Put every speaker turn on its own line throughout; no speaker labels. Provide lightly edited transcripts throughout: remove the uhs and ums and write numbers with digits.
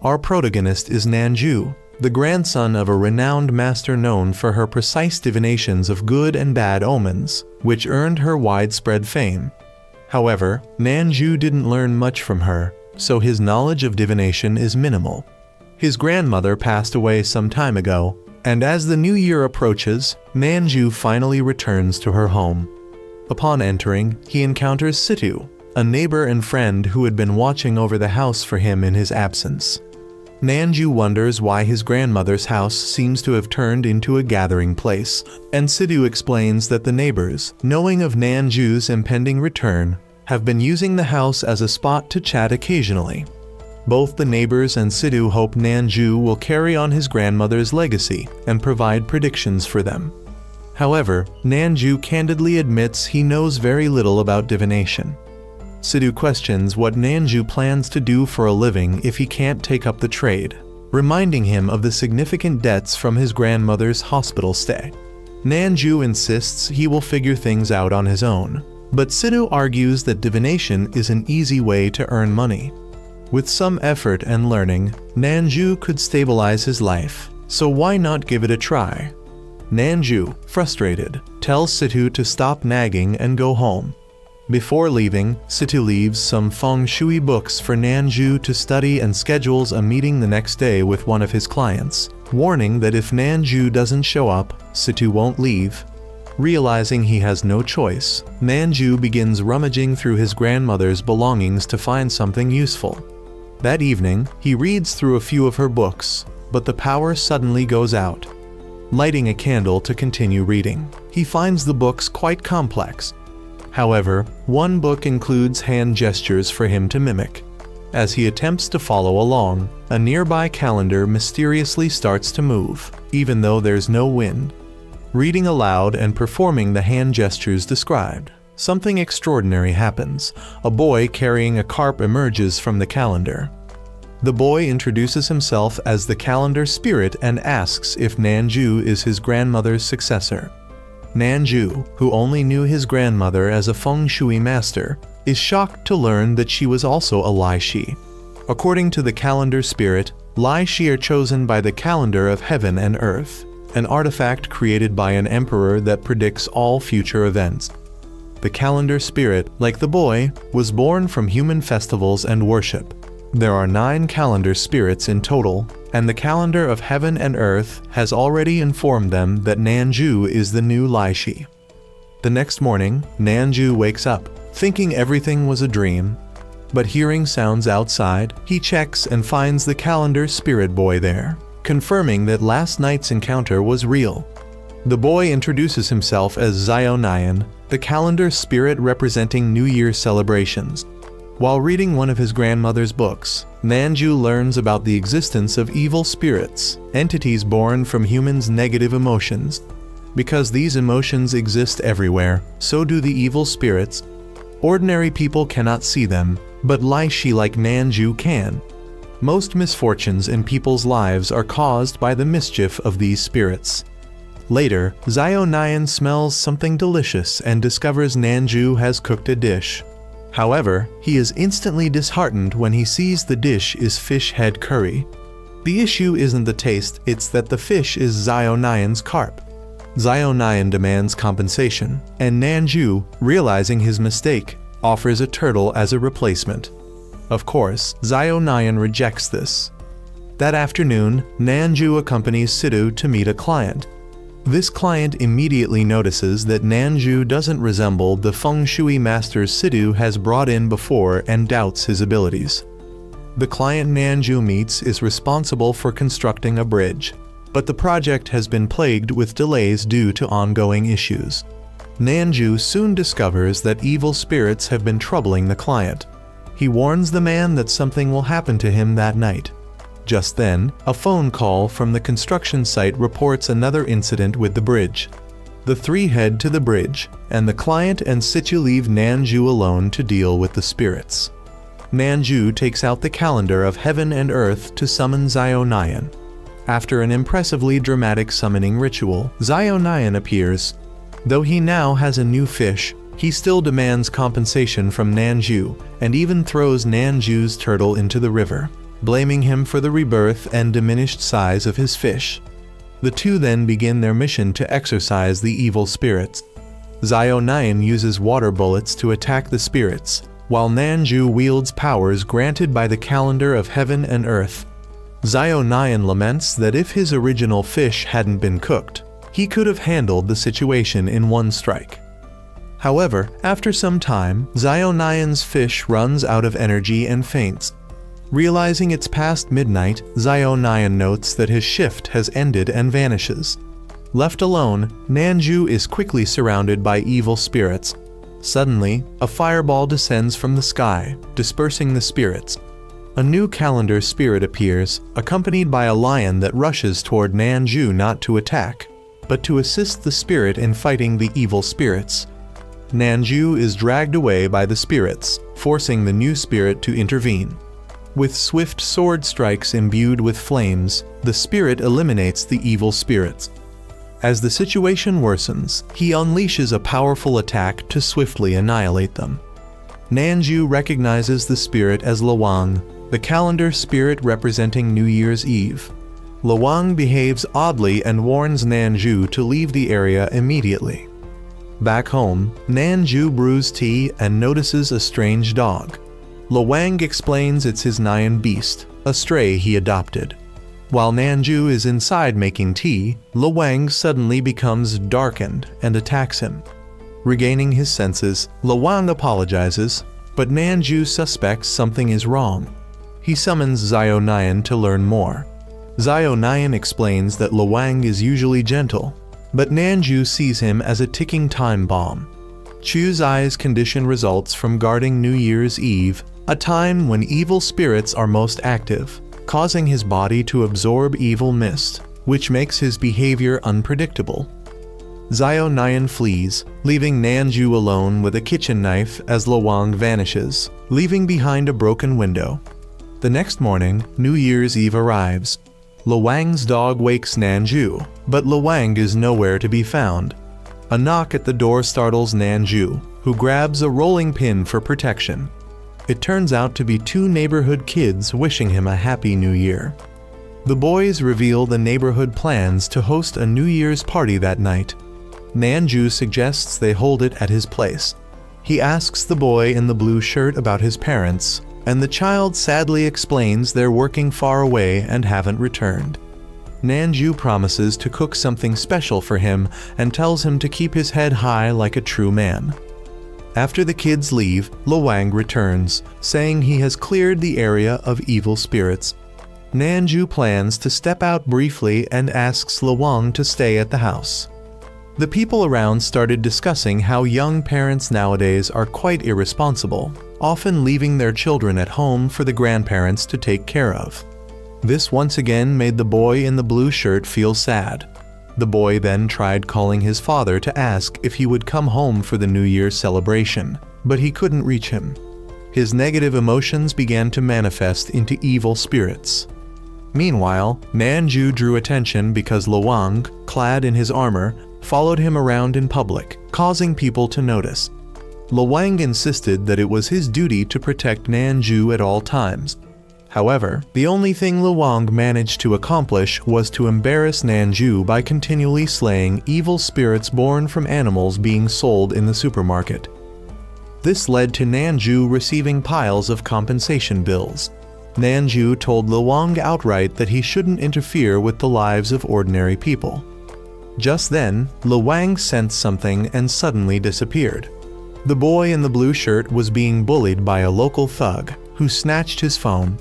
Our protagonist is Nanju, the grandson of a renowned master known for her precise divinations of good and bad omens, which earned her widespread fame. However, Nanju didn't learn much from her, so his knowledge of divination is minimal. His grandmother passed away some time ago, and as the new year approaches, Nanju finally returns to her home. Upon entering, he encounters Situ, a neighbor and friend who had been watching over the house for him in his absence. Nanju wonders why his grandmother's house seems to have turned into a gathering place, and Situ explains that the neighbors, knowing of Nanju's impending return, have been using the house as a spot to chat occasionally. Both the neighbors and Situ hope Nanju will carry on his grandmother's legacy and provide predictions for them. However, Nanju candidly admits he knows very little about divination. Situ questions what Nanju plans to do for a living if he can't take up the trade, reminding him of the significant debts from his grandmother's hospital stay. Nanju insists he will figure things out on his own, but Situ argues that divination is an easy way to earn money. With some effort and learning, Nanju could stabilize his life, so why not give it a try? Nanju, frustrated, tells Situ to stop nagging and go home. Before leaving, Situ leaves some feng shui books for Nanju to study and schedules a meeting the next day with one of his clients, warning that if Nanju doesn't show up, Situ won't leave. Realizing he has no choice, Nanju begins rummaging through his grandmother's belongings to find something useful. That evening, he reads through a few of her books, but the power suddenly goes out. Lighting a candle to continue reading, he finds the books quite complex. However, one book includes hand gestures for him to mimic. As he attempts to follow along, a nearby calendar mysteriously starts to move, even though there's no wind. Reading aloud and performing the hand gestures described, something extraordinary happens. A boy carrying a carp emerges from the calendar. The boy introduces himself as the calendar spirit and asks if Nanju is his grandmother's successor. Nanju, who only knew his grandmother as a feng shui master, is shocked to learn that she was also a Lai Shi. According to the calendar spirit, Lai Shi are chosen by the calendar of heaven and earth, an artifact created by an emperor that predicts all future events. The calendar spirit, like the boy, was born from human festivals and worship. There are 9 calendar spirits in total, and the calendar of heaven and earth has already informed them that Nanju is the new Lai Shi. The next morning, Nanju wakes up, thinking everything was a dream. But hearing sounds outside, he checks and finds the calendar spirit boy there, confirming that last night's encounter was real. The boy introduces himself as Zionayan, the calendar spirit representing New Year celebrations. While reading one of his grandmother's books, Nanju learns about the existence of evil spirits, entities born from humans' negative emotions. Because these emotions exist everywhere, so do the evil spirits. Ordinary people cannot see them, but Lai Shi like Nanju can. Most misfortunes in people's lives are caused by the mischief of these spirits. Later, Zionayan smells something delicious and discovers Nanju has cooked a dish. However, he is instantly disheartened when he sees the dish is fish head curry. The issue isn't the taste, it's that the fish is Zionayan's carp. Zionayan demands compensation, and Nanju, realizing his mistake, offers a turtle as a replacement. Of course, Zionayan rejects this. That afternoon, Nanju accompanies Situ to meet a client. This client immediately notices that Nanju doesn't resemble the feng shui master Situ has brought in before and doubts his abilities. The client Nanju meets is responsible for constructing a bridge, but the project has been plagued with delays due to ongoing issues. Nanju soon discovers that evil spirits have been troubling the client. He warns the man that something will happen to him that night. Just then, a phone call from the construction site reports another incident with the bridge. The three head to the bridge, and the client and Situ leave Nanju alone to deal with the spirits. Nanju takes out the calendar of heaven and earth to summon Zionayan. After an impressively dramatic summoning ritual, Zionayan appears. Though he now has a new fish, he still demands compensation from Nanju, and even throws Nanju's turtle into the river. blaming him for the rebirth and diminished size of his fish. The two then begin their mission to exorcise the evil spirits. Xiao uses water bullets to attack the spirits, while Nanju wields powers granted by the calendar of heaven and earth. Xiao laments that if his original fish hadn't been cooked, he could have handled the situation in one strike. However, after some time, Xiao fish runs out of energy and faints. Realizing it's past midnight, Xiao notes that his shift has ended and vanishes. Left alone, Nanju is quickly surrounded by evil spirits. Suddenly, a fireball descends from the sky, dispersing the spirits. A new calendar spirit appears, accompanied by a lion that rushes toward Nanju not to attack, but to assist the spirit in fighting the evil spirits. Nanju is dragged away by the spirits, forcing the new spirit to intervene. With swift sword strikes imbued with flames, the spirit eliminates the evil spirits. As the situation worsens, he unleashes a powerful attack to swiftly annihilate them. Nanju recognizes the spirit as Lawang, the calendar spirit representing New Year's Eve. Lawang behaves oddly and warns Nanju to leave the area immediately. Back home, Nanju brews tea and notices a strange dog. Lawang explains it's his Nyan beast, a stray he adopted. While Nanju is inside making tea, Lawang suddenly becomes darkened and attacks him. Regaining his senses, Lawang apologizes, but Nanju suspects something is wrong. He summons Xiao to learn more. Xiao explains that Lawang is usually gentle, but Nanju sees him as a ticking time bomb. Chu's eye's condition results from guarding New Year's Eve, a time when evil spirits are most active, causing his body to absorb evil mist, which makes his behavior unpredictable. Xiao flees, leaving Nanju alone with a kitchen knife as Lawang vanishes, leaving behind a broken window. The next morning, New Year's Eve arrives. Lawang's dog wakes Nanju, but Lawang is nowhere to be found. A knock at the door startles Nanju, who grabs a rolling pin for protection. It turns out to be two neighborhood kids wishing him a happy new year. The boys reveal the neighborhood plans to host a New Year's party that night. Nanju suggests they hold it at his place. He asks the boy in the blue shirt about his parents, and the child sadly explains they're working far away and haven't returned. Nanju promises to cook something special for him and tells him to keep his head high like a true man. After the kids leave, Lawang returns, saying he has cleared the area of evil spirits. Nanju plans to step out briefly and asks Lawang to stay at the house. The people around started discussing how young parents nowadays are quite irresponsible, often leaving their children at home for the grandparents to take care of. This once again made the boy in the blue shirt feel sad. The boy then tried calling his father to ask if he would come home for the New Year's celebration, but he couldn't reach him. His negative emotions began to manifest into evil spirits. Meanwhile, Nanju drew attention because Lawang, clad in his armor, followed him around in public, causing people to notice. Lawang insisted that it was his duty to protect Nanju at all times. However, the only thing Lawang managed to accomplish was to embarrass Nanju by continually slaying evil spirits born from animals being sold in the supermarket. This led to Nanju receiving piles of compensation bills. Nanju told Lawang outright that he shouldn't interfere with the lives of ordinary people. Just then, Lawang sensed something and suddenly disappeared. The boy in the blue shirt was being bullied by a local thug, who snatched his phone.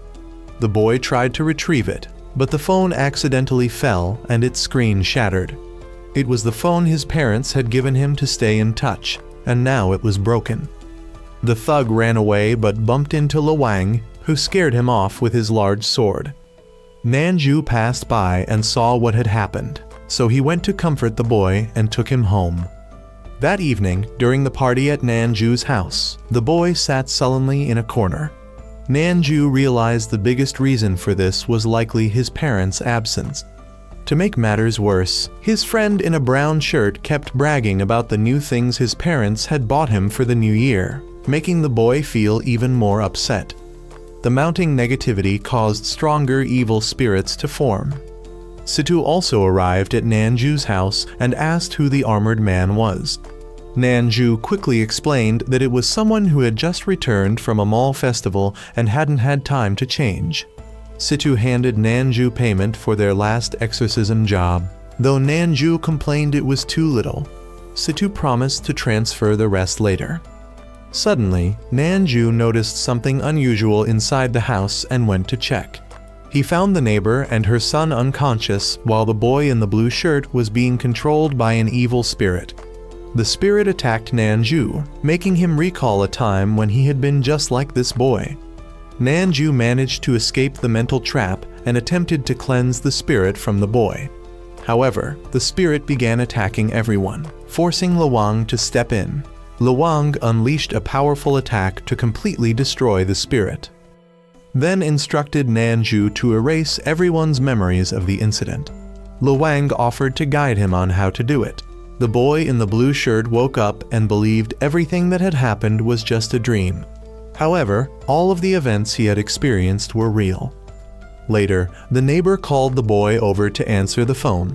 The boy tried to retrieve it, but the phone accidentally fell and its screen shattered. It was the phone his parents had given him to stay in touch, and now it was broken. The thug ran away but bumped into Lawang, who scared him off with his large sword. Nanju passed by and saw what had happened, so he went to comfort the boy and took him home. That evening, during the party at Nanju's house, the boy sat sullenly in a corner. Nanju realized the biggest reason for this was likely his parents' absence. To make matters worse, his friend in a brown shirt kept bragging about the new things his parents had bought him for the new year, making the boy feel even more upset. the mounting negativity caused stronger evil spirits to form. Situ also arrived at Nanju's house and asked who the armored man was. Nanju quickly explained that it was someone who had just returned from a mall festival and hadn't had time to change. Situ handed Nanju payment for their last exorcism job, though Nanju complained it was too little. Situ promised to transfer the rest later. Suddenly, Nanju noticed something unusual inside the house and went to check. He found the neighbor and her son unconscious while the boy in the blue shirt was being controlled by an evil spirit. The spirit attacked Nanju, making him recall a time when he had been just like this boy. Nanju managed to escape the mental trap and attempted to cleanse the spirit from the boy. However, the spirit began attacking everyone, forcing Luang to step in. Luang unleashed a powerful attack to completely destroy the spirit, then instructed Nanju to erase everyone's memories of the incident. Luang offered to guide him on how to do it. The boy in the blue shirt woke up and believed everything that had happened was just a dream. However, all of the events he had experienced were real. Later, the neighbor called the boy over to answer the phone.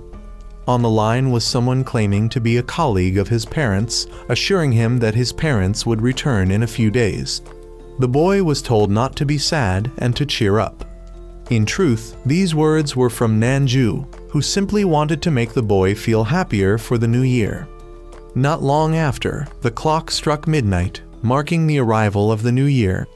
On the line was someone claiming to be a colleague of his parents, assuring him that his parents would return in a few days. The boy was told not to be sad and to cheer up. In truth, these words were from Nanju, who simply wanted to make the boy feel happier for the new year. Not long after, the clock struck midnight, marking the arrival of the new year.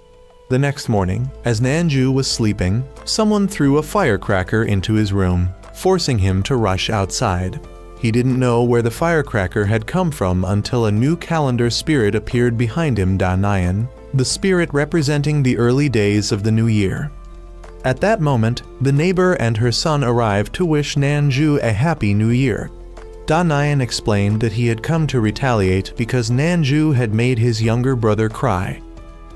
The next morning, as Nanju was sleeping, someone threw a firecracker into his room, forcing him to rush outside. He didn't know where the firecracker had come from until a new calendar spirit appeared behind him, Danayan, the spirit representing the early days of the new year. At that moment, the neighbor and her son arrived to wish Nanju a happy new year. Danayan explained that he had come to retaliate because Nanju had made his younger brother cry.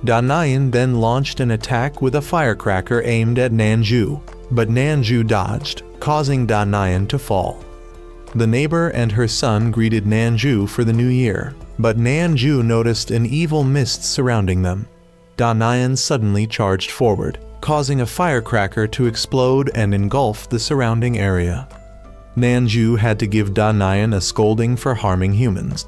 Danayan then launched an attack with a firecracker aimed at Nanju, but Nanju dodged, causing Danayan to fall. The neighbor and her son greeted Nanju for the new year, but Nanju noticed an evil mist surrounding them. Danayan suddenly charged forward, causing a firecracker to explode and engulf the surrounding area. Nanju had to give Danayan a scolding for harming humans.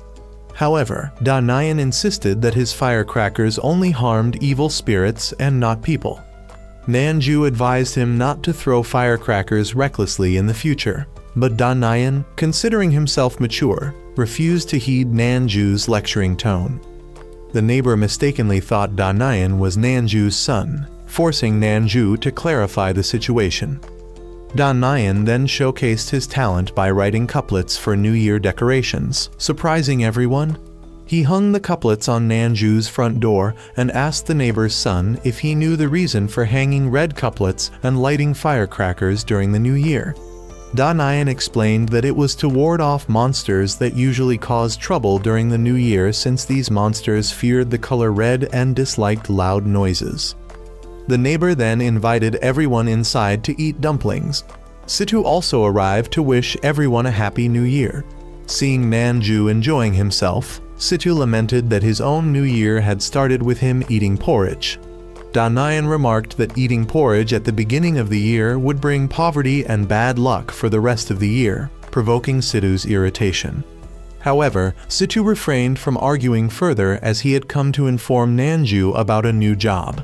However, Danayan insisted that his firecrackers only harmed evil spirits and not people. Nanju advised him not to throw firecrackers recklessly in the future, but Danayan, considering himself mature, refused to heed Nanju's lecturing tone. The neighbor mistakenly thought Danayan was Nanju's son, forcing Nanju to clarify the situation. Danayan then showcased his talent by writing couplets for New Year decorations, surprising everyone. He hung the couplets on Nanju's front door and asked the neighbor's son if he knew the reason for hanging red couplets and lighting firecrackers during the new year. Danayan explained that it was to ward off monsters that usually cause trouble during the new year, since these monsters feared the color red and disliked loud noises. The neighbor then invited everyone inside to eat dumplings. Situ also arrived to wish everyone a happy new year. Seeing Nanju enjoying himself, Situ lamented that his own new year had started with him eating porridge. Danayan remarked that eating porridge at the beginning of the year would bring poverty and bad luck for the rest of the year, provoking Situ's irritation. However, Situ refrained from arguing further as he had come to inform Nanju about a new job.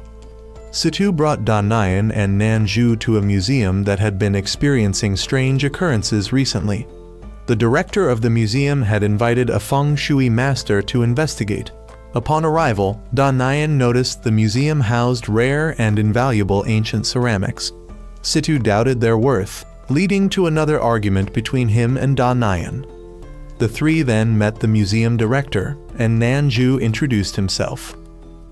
Situ brought Danayan and Nanju to a museum that had been experiencing strange occurrences recently. The director of the museum had invited a feng shui master to investigate. Upon arrival, Danayan noticed the museum housed rare and invaluable ancient ceramics. Situ doubted their worth, leading to another argument between him and Danayan. The three then met the museum director, and Nanju introduced himself.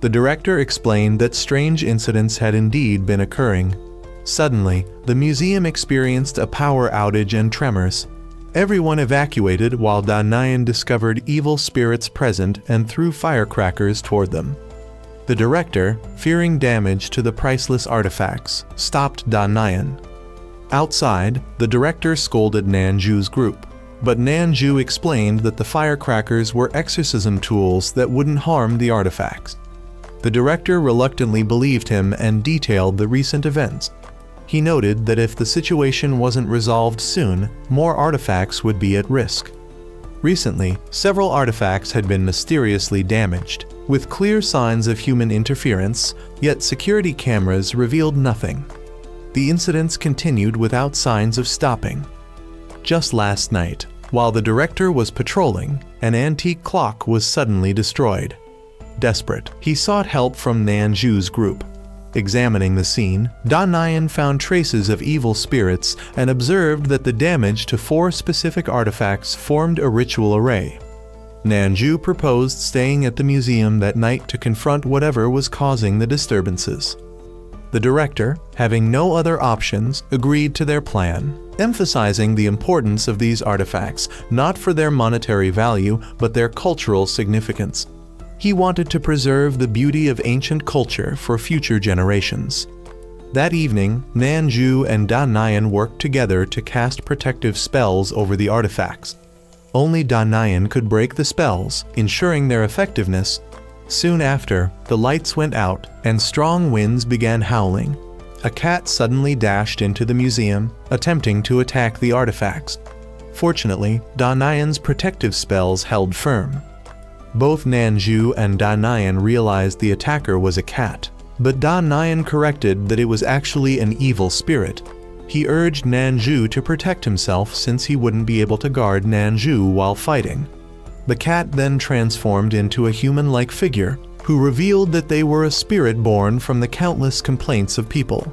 The director explained that strange incidents had indeed been occurring. Suddenly, the museum experienced a power outage and tremors. Everyone evacuated while Danayan discovered evil spirits present and threw firecrackers toward them. The director, fearing damage to the priceless artifacts, stopped Danayan. Outside, the director scolded Nanju's group, but Nanju explained that the firecrackers were exorcism tools that wouldn't harm the artifacts. The director reluctantly believed him and detailed the recent events. He noted that if the situation wasn't resolved soon, more artifacts would be at risk. Recently, several artifacts had been mysteriously damaged, with clear signs of human interference, yet security cameras revealed nothing. The incidents continued without signs of stopping. Just last night, while the director was patrolling, an antique clock was suddenly destroyed. Desperate, he sought help from Nanju's group. Examining the scene, Da Nian found traces of evil spirits and observed that the damage to 4 specific artifacts formed a ritual array. Nanju proposed staying at the museum that night to confront whatever was causing the disturbances. The director, having no other options, agreed to their plan, emphasizing the importance of these artifacts, not for their monetary value, but their cultural significance. He wanted to preserve the beauty of ancient culture for future generations. That evening, Nanju and Da Nian worked together to cast protective spells over the artifacts. Only Da Nian could break the spells, ensuring their effectiveness. Soon after, the lights went out and strong winds began howling. A cat suddenly dashed into the museum, attempting to attack the artifacts. Fortunately, Da Nian's protective spells held firm. Both Nanju and Da Nian realized the attacker was a cat, but Da Nian corrected that it was actually an evil spirit. He urged Nanju to protect himself since he wouldn't be able to guard Nanju while fighting. The cat then transformed into a human-like figure, who revealed that they were a spirit born from the countless complaints of people.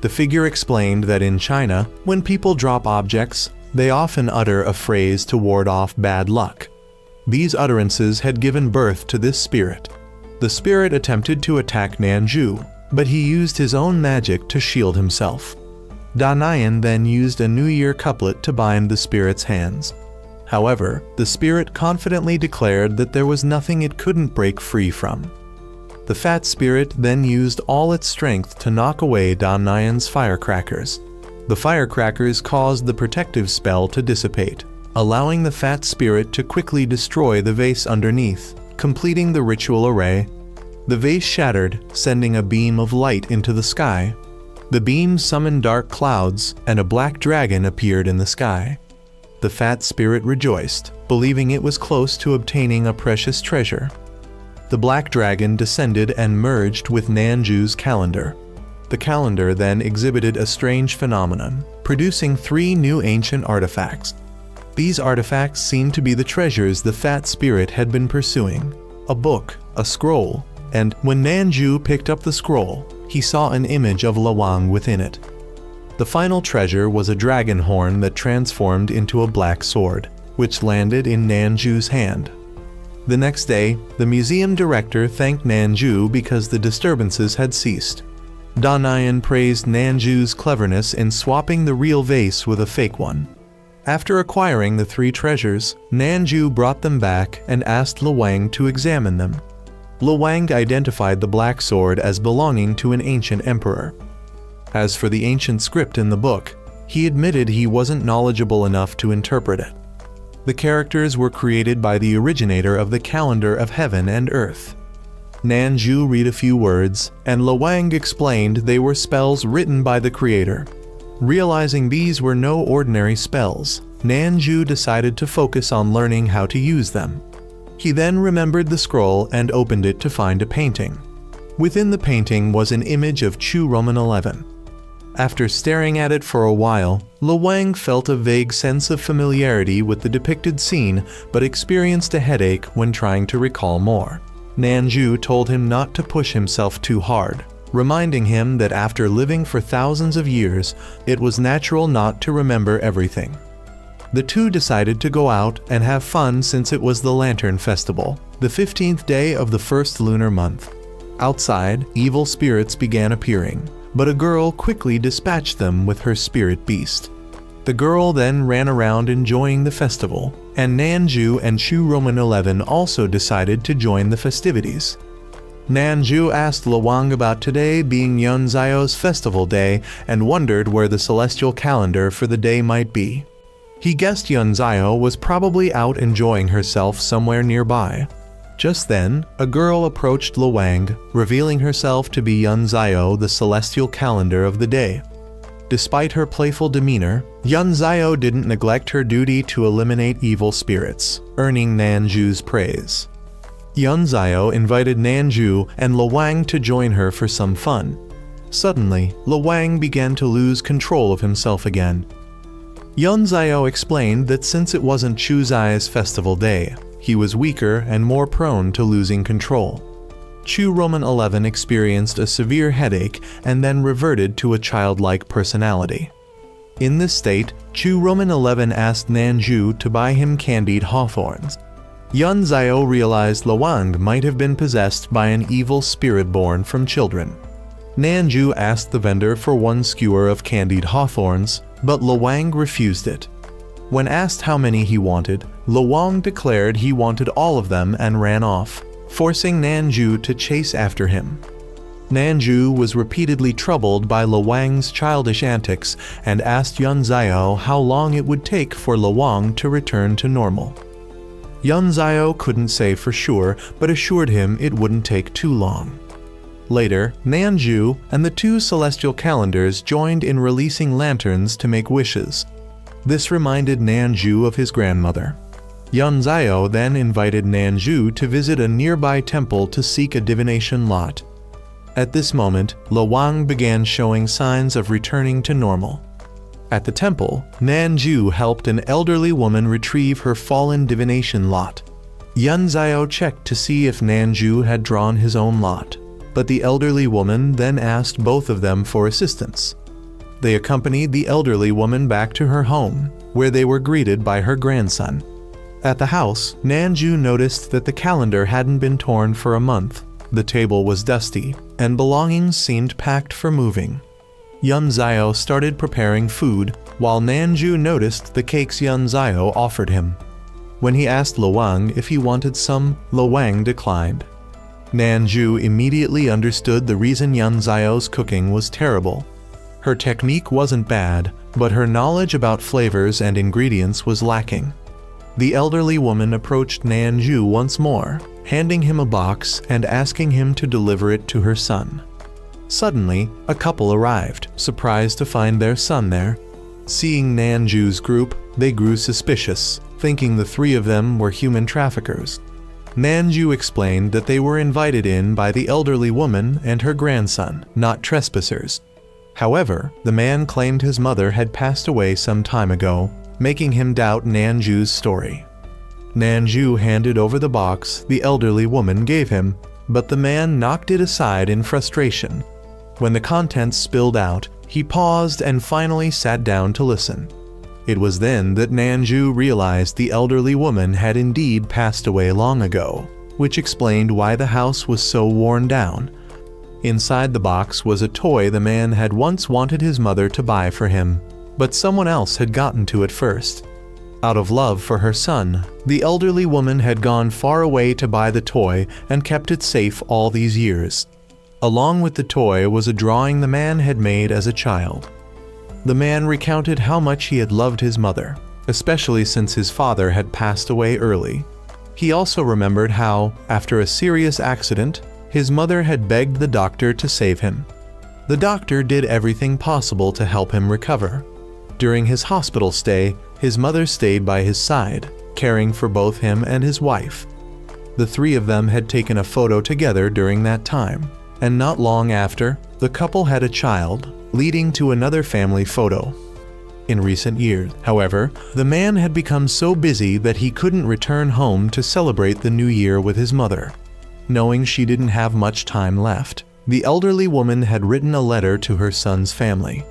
The figure explained that in China, when people drop objects, they often utter a phrase to ward off bad luck. These utterances had given birth to this spirit. The spirit attempted to attack Nanju, but he used his own magic to shield himself. Da Nian then used a New Year couplet to bind the spirit's hands. However, the spirit confidently declared that there was nothing it couldn't break free from. The fat spirit then used all its strength to knock away Da Nian's firecrackers. The firecrackers caused the protective spell to dissipate, allowing the fat spirit to quickly destroy the vase underneath, completing the ritual array. The vase shattered, sending a beam of light into the sky. The beam summoned dark clouds, and a black dragon appeared in the sky. The fat spirit rejoiced, believing it was close to obtaining a precious treasure. The black dragon descended and merged with Nanju's calendar. The calendar then exhibited a strange phenomenon, producing 3 new ancient artifacts. These artifacts seemed to be the treasures the fat spirit had been pursuing: a book, a scroll, and when Nanju picked up the scroll, he saw an image of Lawang within it. The final treasure was a dragon horn that transformed into a black sword, which landed in Nanju's hand. The next day, the museum director thanked Nanju because the disturbances had ceased. Da Nian praised Nanju's cleverness in swapping the real vase with a fake one. After acquiring the 3 treasures, Nanju brought them back and asked Lawang to examine them. Lawang identified the black sword as belonging to an ancient emperor. As for the ancient script in the book, he admitted he wasn't knowledgeable enough to interpret it. The characters were created by the originator of the calendar of heaven and earth. Nanju read a few words, and Lawang explained they were spells written by the creator. Realizing these were no ordinary spells, Nanju decided to focus on learning how to use them. He then remembered the scroll and opened it to find a painting. Within the painting was an image of Chu Roman 11. After staring at it for a while, Lawang felt a vague sense of familiarity with the depicted scene, but experienced a headache when trying to recall more. Nanju told him not to push himself too hard, reminding him that after living for thousands of years, it was natural not to remember everything. The two decided to go out and have fun since it was the Lantern Festival, the 15th day of the first lunar month. Outside, evil spirits began appearing, but a girl quickly dispatched them with her spirit beast. The girl then ran around enjoying the festival, and Nanju and Chu Roman 11 also decided to join the festivities. Nanju asked Lawang about today being Yunzao's festival day and wondered where the celestial calendar for the day might be. He guessed Yunzao was probably out enjoying herself somewhere nearby. Just then, a girl approached Luang, revealing herself to be Yunzio, the celestial calendar of the day. Despite her playful demeanor, Yunzio didn't neglect her duty to eliminate evil spirits, earning Nanju's praise. Yunzio invited Nanju and Luang to join her for some fun. Suddenly, Luang began to lose control of himself again. Yunzio explained that since it wasn't Chuzai's festival day, he was weaker and more prone to losing control. Chu Roman 11 experienced a severe headache and then reverted to a childlike personality. In this state, Chu Roman 11 asked Nanju to buy him candied hawthorns. Yunzio realized Luang might have been possessed by an evil spirit born from children. Nanju asked the vendor for one skewer of candied hawthorns, but Luang refused it. When asked how many he wanted, Luang declared he wanted all of them and ran off, forcing Nanju to chase after him. Nanju was repeatedly troubled by Luang's childish antics and asked Yunzio how long it would take for Luang to return to normal. Yunzio couldn't say for sure, but assured him it wouldn't take too long. Later, Nanju and the two celestial calendars joined in releasing lanterns to make wishes. This reminded Nanju of his grandmother. Yunzio then invited Nanju to visit a nearby temple to seek a divination lot. At this moment, Luang began showing signs of returning to normal. At the temple, Nanju helped an elderly woman retrieve her fallen divination lot. Yunzio checked to see if Nanju had drawn his own lot, but the elderly woman then asked both of them for assistance. They accompanied the elderly woman back to her home, where they were greeted by her grandson. At the house, Nanju noticed that the calendar hadn't been torn for a month. The table was dusty, and belongings seemed packed for moving. Yunzio started preparing food, while Nanju noticed the cakes Yunzio offered him. When he asked Luang if he wanted some, Luang declined. Nanju immediately understood the reason Yunzio's cooking was terrible. Her technique wasn't bad, but her knowledge about flavors and ingredients was lacking. The elderly woman approached Nanju once more, handing him a box and asking him to deliver it to her son. Suddenly, a couple arrived, surprised to find their son there. Seeing Nanju's group, they grew suspicious, thinking the three of them were human traffickers. Nanju explained that they were invited in by the elderly woman and her grandson, not trespassers. However, the man claimed his mother had passed away some time ago, making him doubt Nanju's story. Nanju handed over the box the elderly woman gave him, but the man knocked it aside in frustration. When the contents spilled out, he paused and finally sat down to listen. It was then that Nanju realized the elderly woman had indeed passed away long ago, which explained why the house was so worn down. Inside the box was a toy the man had once wanted his mother to buy for him, but someone else had gotten to it first. Out of love for her son, the elderly woman had gone far away to buy the toy and kept it safe all these years. Along with the toy was a drawing the man had made as a child. The man recounted how much he had loved his mother, especially since his father had passed away early. He also remembered how, after a serious accident, his mother had begged the doctor to save him. The doctor did everything possible to help him recover. During his hospital stay, his mother stayed by his side, caring for both him and his wife. The three of them had taken a photo together during that time, and not long after, the couple had a child, leading to another family photo. In recent years, however, the man had become so busy that he couldn't return home to celebrate the new year with his mother. Knowing she didn't have much time left, the elderly woman had written a letter to her son's family.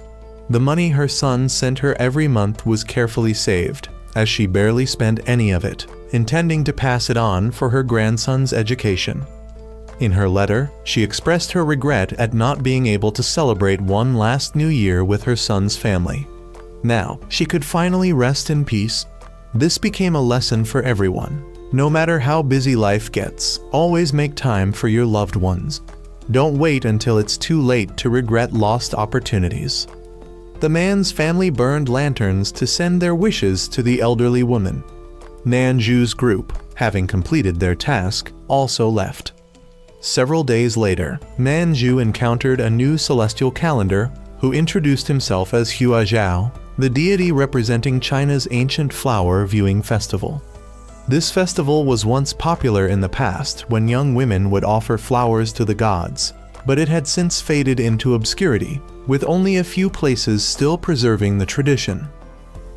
The money her son sent her every month was carefully saved, as she barely spent any of it, intending to pass it on for her grandson's education. In her letter, she expressed her regret at not being able to celebrate one last New Year with her son's family. Now, she could finally rest in peace. This became a lesson for everyone. No matter how busy life gets, always make time for your loved ones. Don't wait until it's too late to regret lost opportunities. The man's family burned lanterns to send their wishes to the elderly woman. Nanju's group, having completed their task, also left. Several days later, Nanju encountered a new celestial calendar who introduced himself as Hua Zhao, the deity representing China's ancient flower viewing festival. This festival was once popular in the past when young women would offer flowers to the gods, but it had since faded into obscurity, with only a few places still preserving the tradition.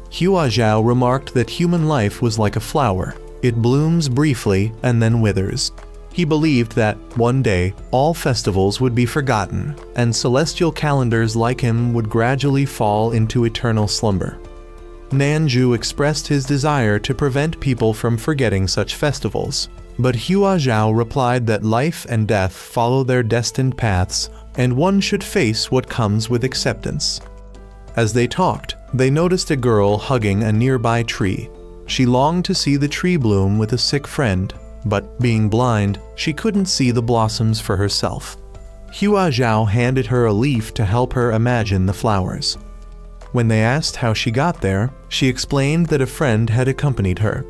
Hua Zhao remarked that human life was like a flower. It blooms briefly and then withers. He believed that, one day, all festivals would be forgotten, and celestial calendars like him would gradually fall into eternal slumber. Nanju expressed his desire to prevent people from forgetting such festivals, but Hua Zhao replied that life and death follow their destined paths, and one should face what comes with acceptance. As they talked, they noticed a girl hugging a nearby tree. She longed to see the tree bloom with a sick friend, but being blind, she couldn't see the blossoms for herself. Hua Zhao handed her a leaf to help her imagine the flowers. When they asked how she got there, she explained that a friend had accompanied her.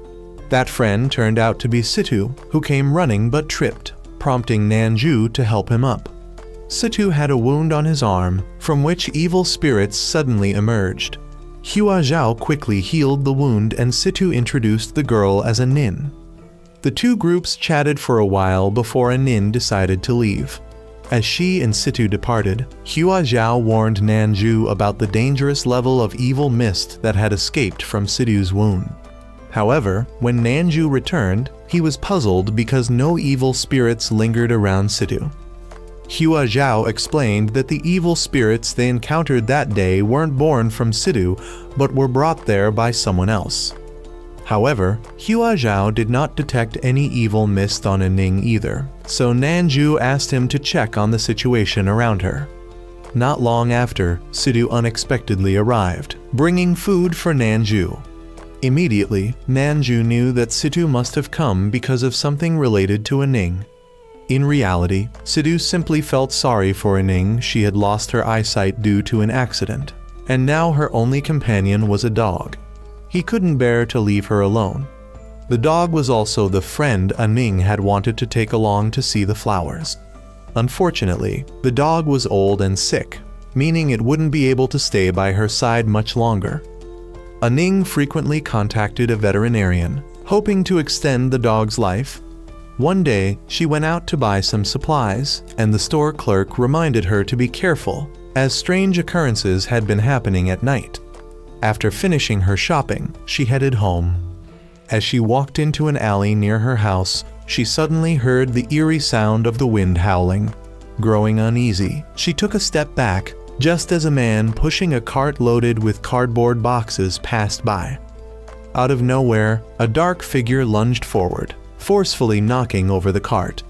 That friend turned out to be Situ, who came running but tripped, prompting Nanju to help him up. Situ had a wound on his arm, from which evil spirits suddenly emerged. Hua Zhao quickly healed the wound and Situ introduced the girl as a nin. The two groups chatted for a while before a nin decided to leave. As she and Situ departed, Hua Zhao warned Nanju about the dangerous level of evil mist that had escaped from Situ's wound. However, when Nanju returned, he was puzzled because no evil spirits lingered around Situ. Hua Zhao explained that the evil spirits they encountered that day weren't born from Situ, but were brought there by someone else. However, Hua Zhao did not detect any evil mist on Ning either, so Nanju asked him to check on the situation around her. Not long after, Situ unexpectedly arrived, bringing food for Nanju. Immediately, Nanju knew that Situ must have come because of something related to Ning. In reality, Situ simply felt sorry for Ning. She had lost her eyesight due to an accident, and now her only companion was a dog. He couldn't bear to leave her alone. The dog was also the friend Ning had wanted to take along to see the flowers. Unfortunately, the dog was old and sick, meaning it wouldn't be able to stay by her side much longer. Ning frequently contacted a veterinarian, hoping to extend the dog's life. One day, she went out to buy some supplies, and the store clerk reminded her to be careful, as strange occurrences had been happening at night. After finishing her shopping, she headed home. As she walked into an alley near her house, she suddenly heard the eerie sound of the wind howling. Growing uneasy, she took a step back, just as a man pushing a cart loaded with cardboard boxes passed by. Out of nowhere, a dark figure lunged forward, forcefully knocking over the cart.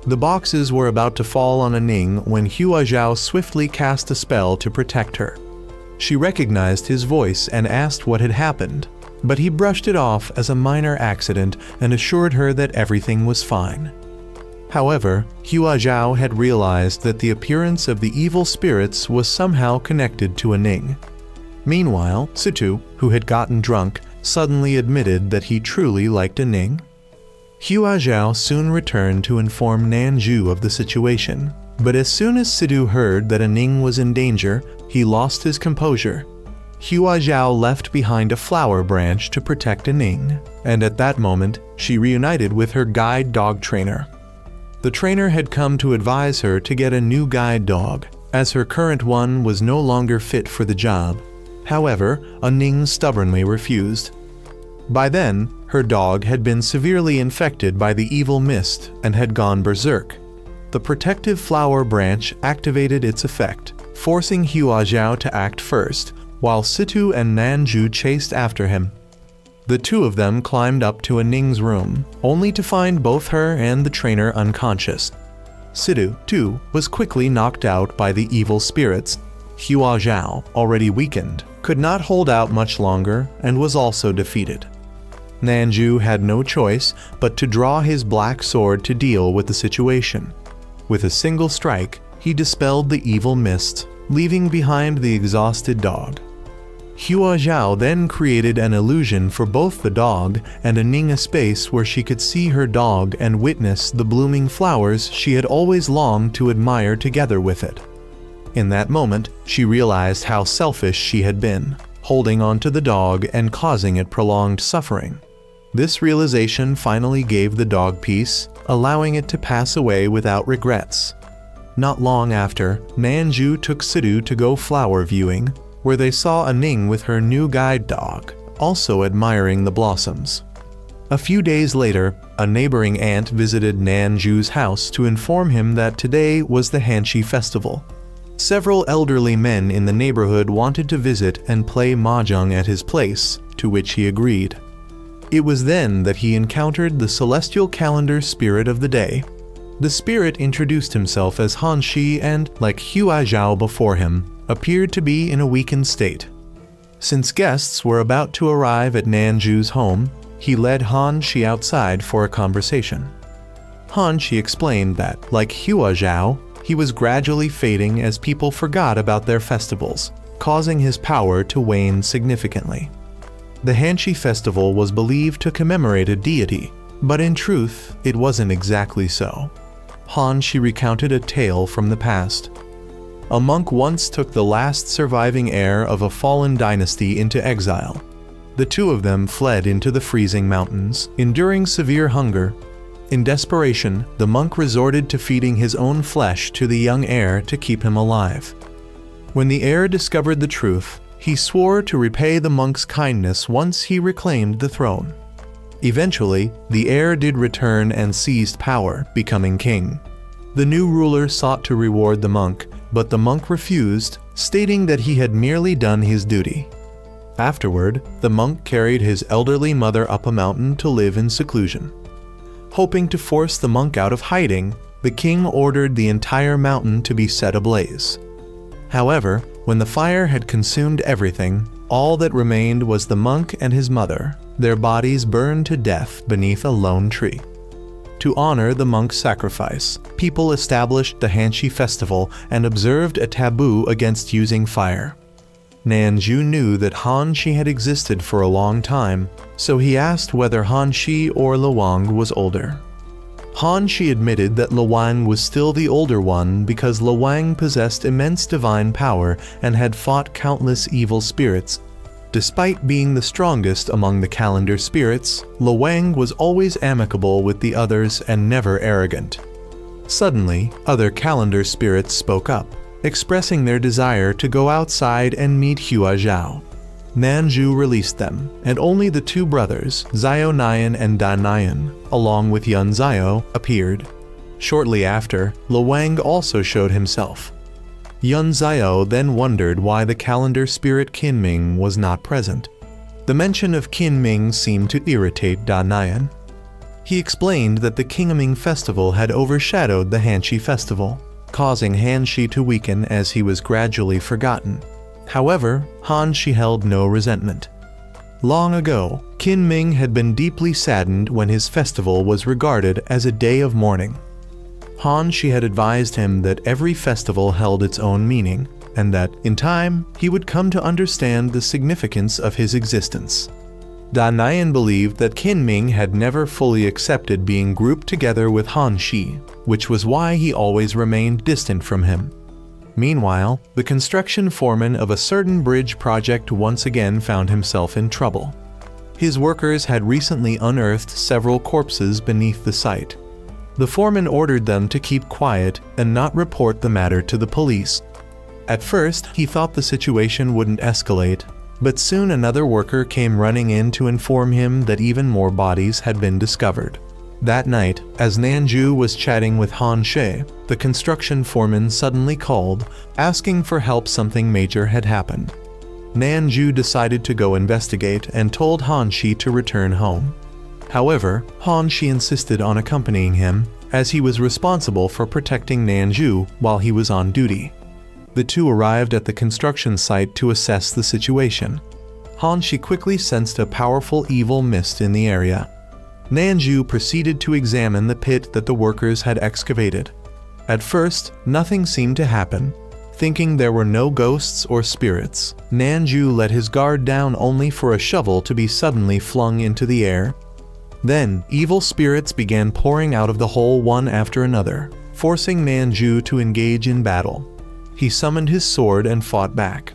The boxes were about to fall on Ning when Hua Zhao swiftly cast a spell to protect her. She recognized his voice and asked what had happened, but he brushed it off as a minor accident and assured her that everything was fine. However, Hua Zhao had realized that the appearance of the evil spirits was somehow connected to Ning. Meanwhile, Situ, who had gotten drunk, suddenly admitted that he truly liked Ning. Hua Zhao soon returned to inform Nanju of the situation, but as soon as Situ heard that Ning was in danger, he lost his composure. Hua Zhao left behind a flower branch to protect Ning, and at that moment, she reunited with her guide dog trainer. The trainer had come to advise her to get a new guide dog, as her current one was no longer fit for the job. However, Ning stubbornly refused. By then, her dog had been severely infected by the evil mist and had gone berserk. The protective flower branch activated its effect, forcing Hua Zhao to act first, while Situ and Nanju chased after him. The two of them climbed up to Ning's room, only to find both her and the trainer unconscious. Situ, too, was quickly knocked out by the evil spirits. Hua Zhao, already weakened, could not hold out much longer and was also defeated. Nanju had no choice but to draw his black sword to deal with the situation. With a single strike, he dispelled the evil mist, leaving behind the exhausted dog. Hua Zhao then created an illusion for both the dog and Ning, a space where she could see her dog and witness the blooming flowers she had always longed to admire together with it. In that moment, she realized how selfish she had been, holding on to the dog and causing it prolonged suffering. This realization finally gave the dog peace, allowing it to pass away without regrets. Not long after, Nanju took Sidhu to go flower viewing, where they saw Ning with her new guide dog, also admiring the blossoms. A few days later, a neighboring aunt visited Nanju's house to inform him that today was the Hanshi festival. Several elderly men in the neighborhood wanted to visit and play mahjong at his place, to which he agreed. It was then that he encountered the celestial calendar spirit of the day. The spirit introduced himself as Han Shi and, like Hua Zhao before him, appeared to be in a weakened state. Since guests were about to arrive at Nanju's home, he led Han Shi outside for a conversation. Han Shi explained that, like Hua Zhao, he was gradually fading as people forgot about their festivals, causing his power to wane significantly. The Hanshi festival was believed to commemorate a deity, but in truth, it wasn't exactly so. Han Shi recounted a tale from the past. A monk once took the last surviving heir of a fallen dynasty into exile. The two of them fled into the freezing mountains, enduring severe hunger. In desperation, the monk resorted to feeding his own flesh to the young heir to keep him alive. When the heir discovered the truth, he swore to repay the monk's kindness once he reclaimed the throne. Eventually, the heir did return and seized power, becoming king. The new ruler sought to reward the monk, but the monk refused, stating that he had merely done his duty. Afterward, the monk carried his elderly mother up a mountain to live in seclusion. Hoping to force the monk out of hiding, the king ordered the entire mountain to be set ablaze. However, when the fire had consumed everything, all that remained was the monk and his mother, their bodies burned to death beneath a lone tree. To honor the monk's sacrifice, people established the Hanshi festival and observed a taboo against using fire. Nanju knew that Han Shi had existed for a long time, so he asked whether Han Shi or Luang was older. Han Shi admitted that Luang was still the older one because Luang possessed immense divine power and had fought countless evil spirits. Despite being the strongest among the calendar spirits, Luang was always amicable with the others and never arrogant. Suddenly, other calendar spirits spoke up, expressing their desire to go outside and meet Hua Zhao. Nanju released them, and only the two brothers, Zhao Nian and Da Nian, along with Yun Zhao, appeared. Shortly after, Luang also showed himself. Yun Zhao then wondered why the calendar spirit Qinming was not present. The mention of Qinming seemed to irritate Da Nian. He explained that the Qingming festival had overshadowed the Hanshi festival, causing Han Shi to weaken as he was gradually forgotten. However, Han Shi held no resentment. Long ago, Qinming had been deeply saddened when his festival was regarded as a day of mourning. Han Shi had advised him that every festival held its own meaning, and that, in time, he would come to understand the significance of his existence. Da Nian believed that Qinming had never fully accepted being grouped together with Han Shi, which was why he always remained distant from him. Meanwhile, the construction foreman of a certain bridge project once again found himself in trouble. His workers had recently unearthed several corpses beneath the site. The foreman ordered them to keep quiet and not report the matter to the police. At first, he thought the situation wouldn't escalate, but soon another worker came running in to inform him that even more bodies had been discovered. That night, as Nanju was chatting with Han She, the construction foreman suddenly called, asking for help. Something major had happened. Nanju decided to go investigate and told Han Shi to return home. However, Han Shi insisted on accompanying him, as he was responsible for protecting Nanju while he was on duty. The two arrived at the construction site to assess the situation. Han Shi quickly sensed a powerful evil mist in the area. Nanju proceeded to examine the pit that the workers had excavated. At first, nothing seemed to happen. Thinking there were no ghosts or spirits, Nanju let his guard down only for a shovel to be suddenly flung into the air. Then, evil spirits began pouring out of the hole one after another, forcing Nanju to engage in battle. He summoned his sword and fought back.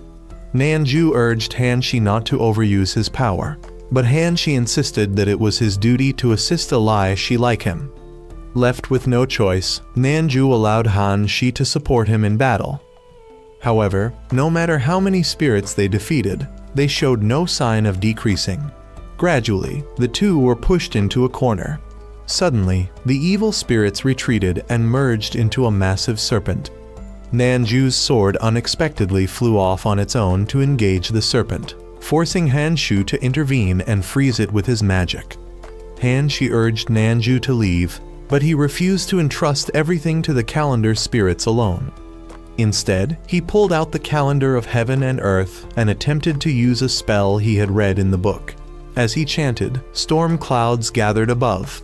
Nanju urged Hanshi not to overuse his power, but Hanshi insisted that it was his duty to assist a Laishi like him. Left with no choice, Nanju allowed Hanshi to support him in battle. However, no matter how many spirits they defeated, they showed no sign of decreasing. Gradually, the two were pushed into a corner. Suddenly, the evil spirits retreated and merged into a massive serpent. Nanju's sword unexpectedly flew off on its own to engage the serpent, forcing Hanshu to intervene and freeze it with his magic. Hanshi urged Nanju to leave, but he refused to entrust everything to the calendar spirits alone. Instead, he pulled out the calendar of heaven and earth and attempted to use a spell he had read in the book. As he chanted, storm clouds gathered above.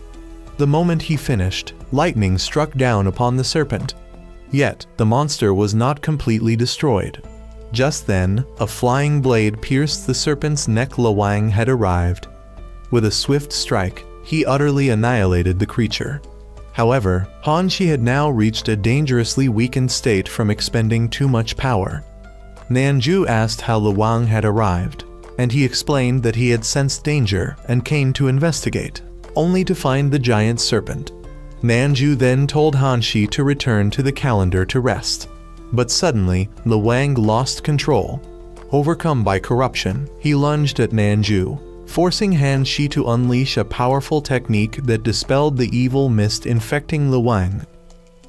The moment he finished, lightning struck down upon the serpent. Yet, the monster was not completely destroyed. Just then, a flying blade pierced the serpent's neck. Lawang had arrived. With a swift strike, he utterly annihilated the creature. However, Hanshi had now reached a dangerously weakened state from expending too much power. Nanju asked how Lawang had arrived, and he explained that he had sensed danger and came to investigate, only to find the giant serpent. Nanju then told Hanshi to return to the calendar to rest. But suddenly, Lawang lost control. Overcome by corruption, he lunged at Nanju, forcing Hanshi to unleash a powerful technique that dispelled the evil mist infecting Lawang.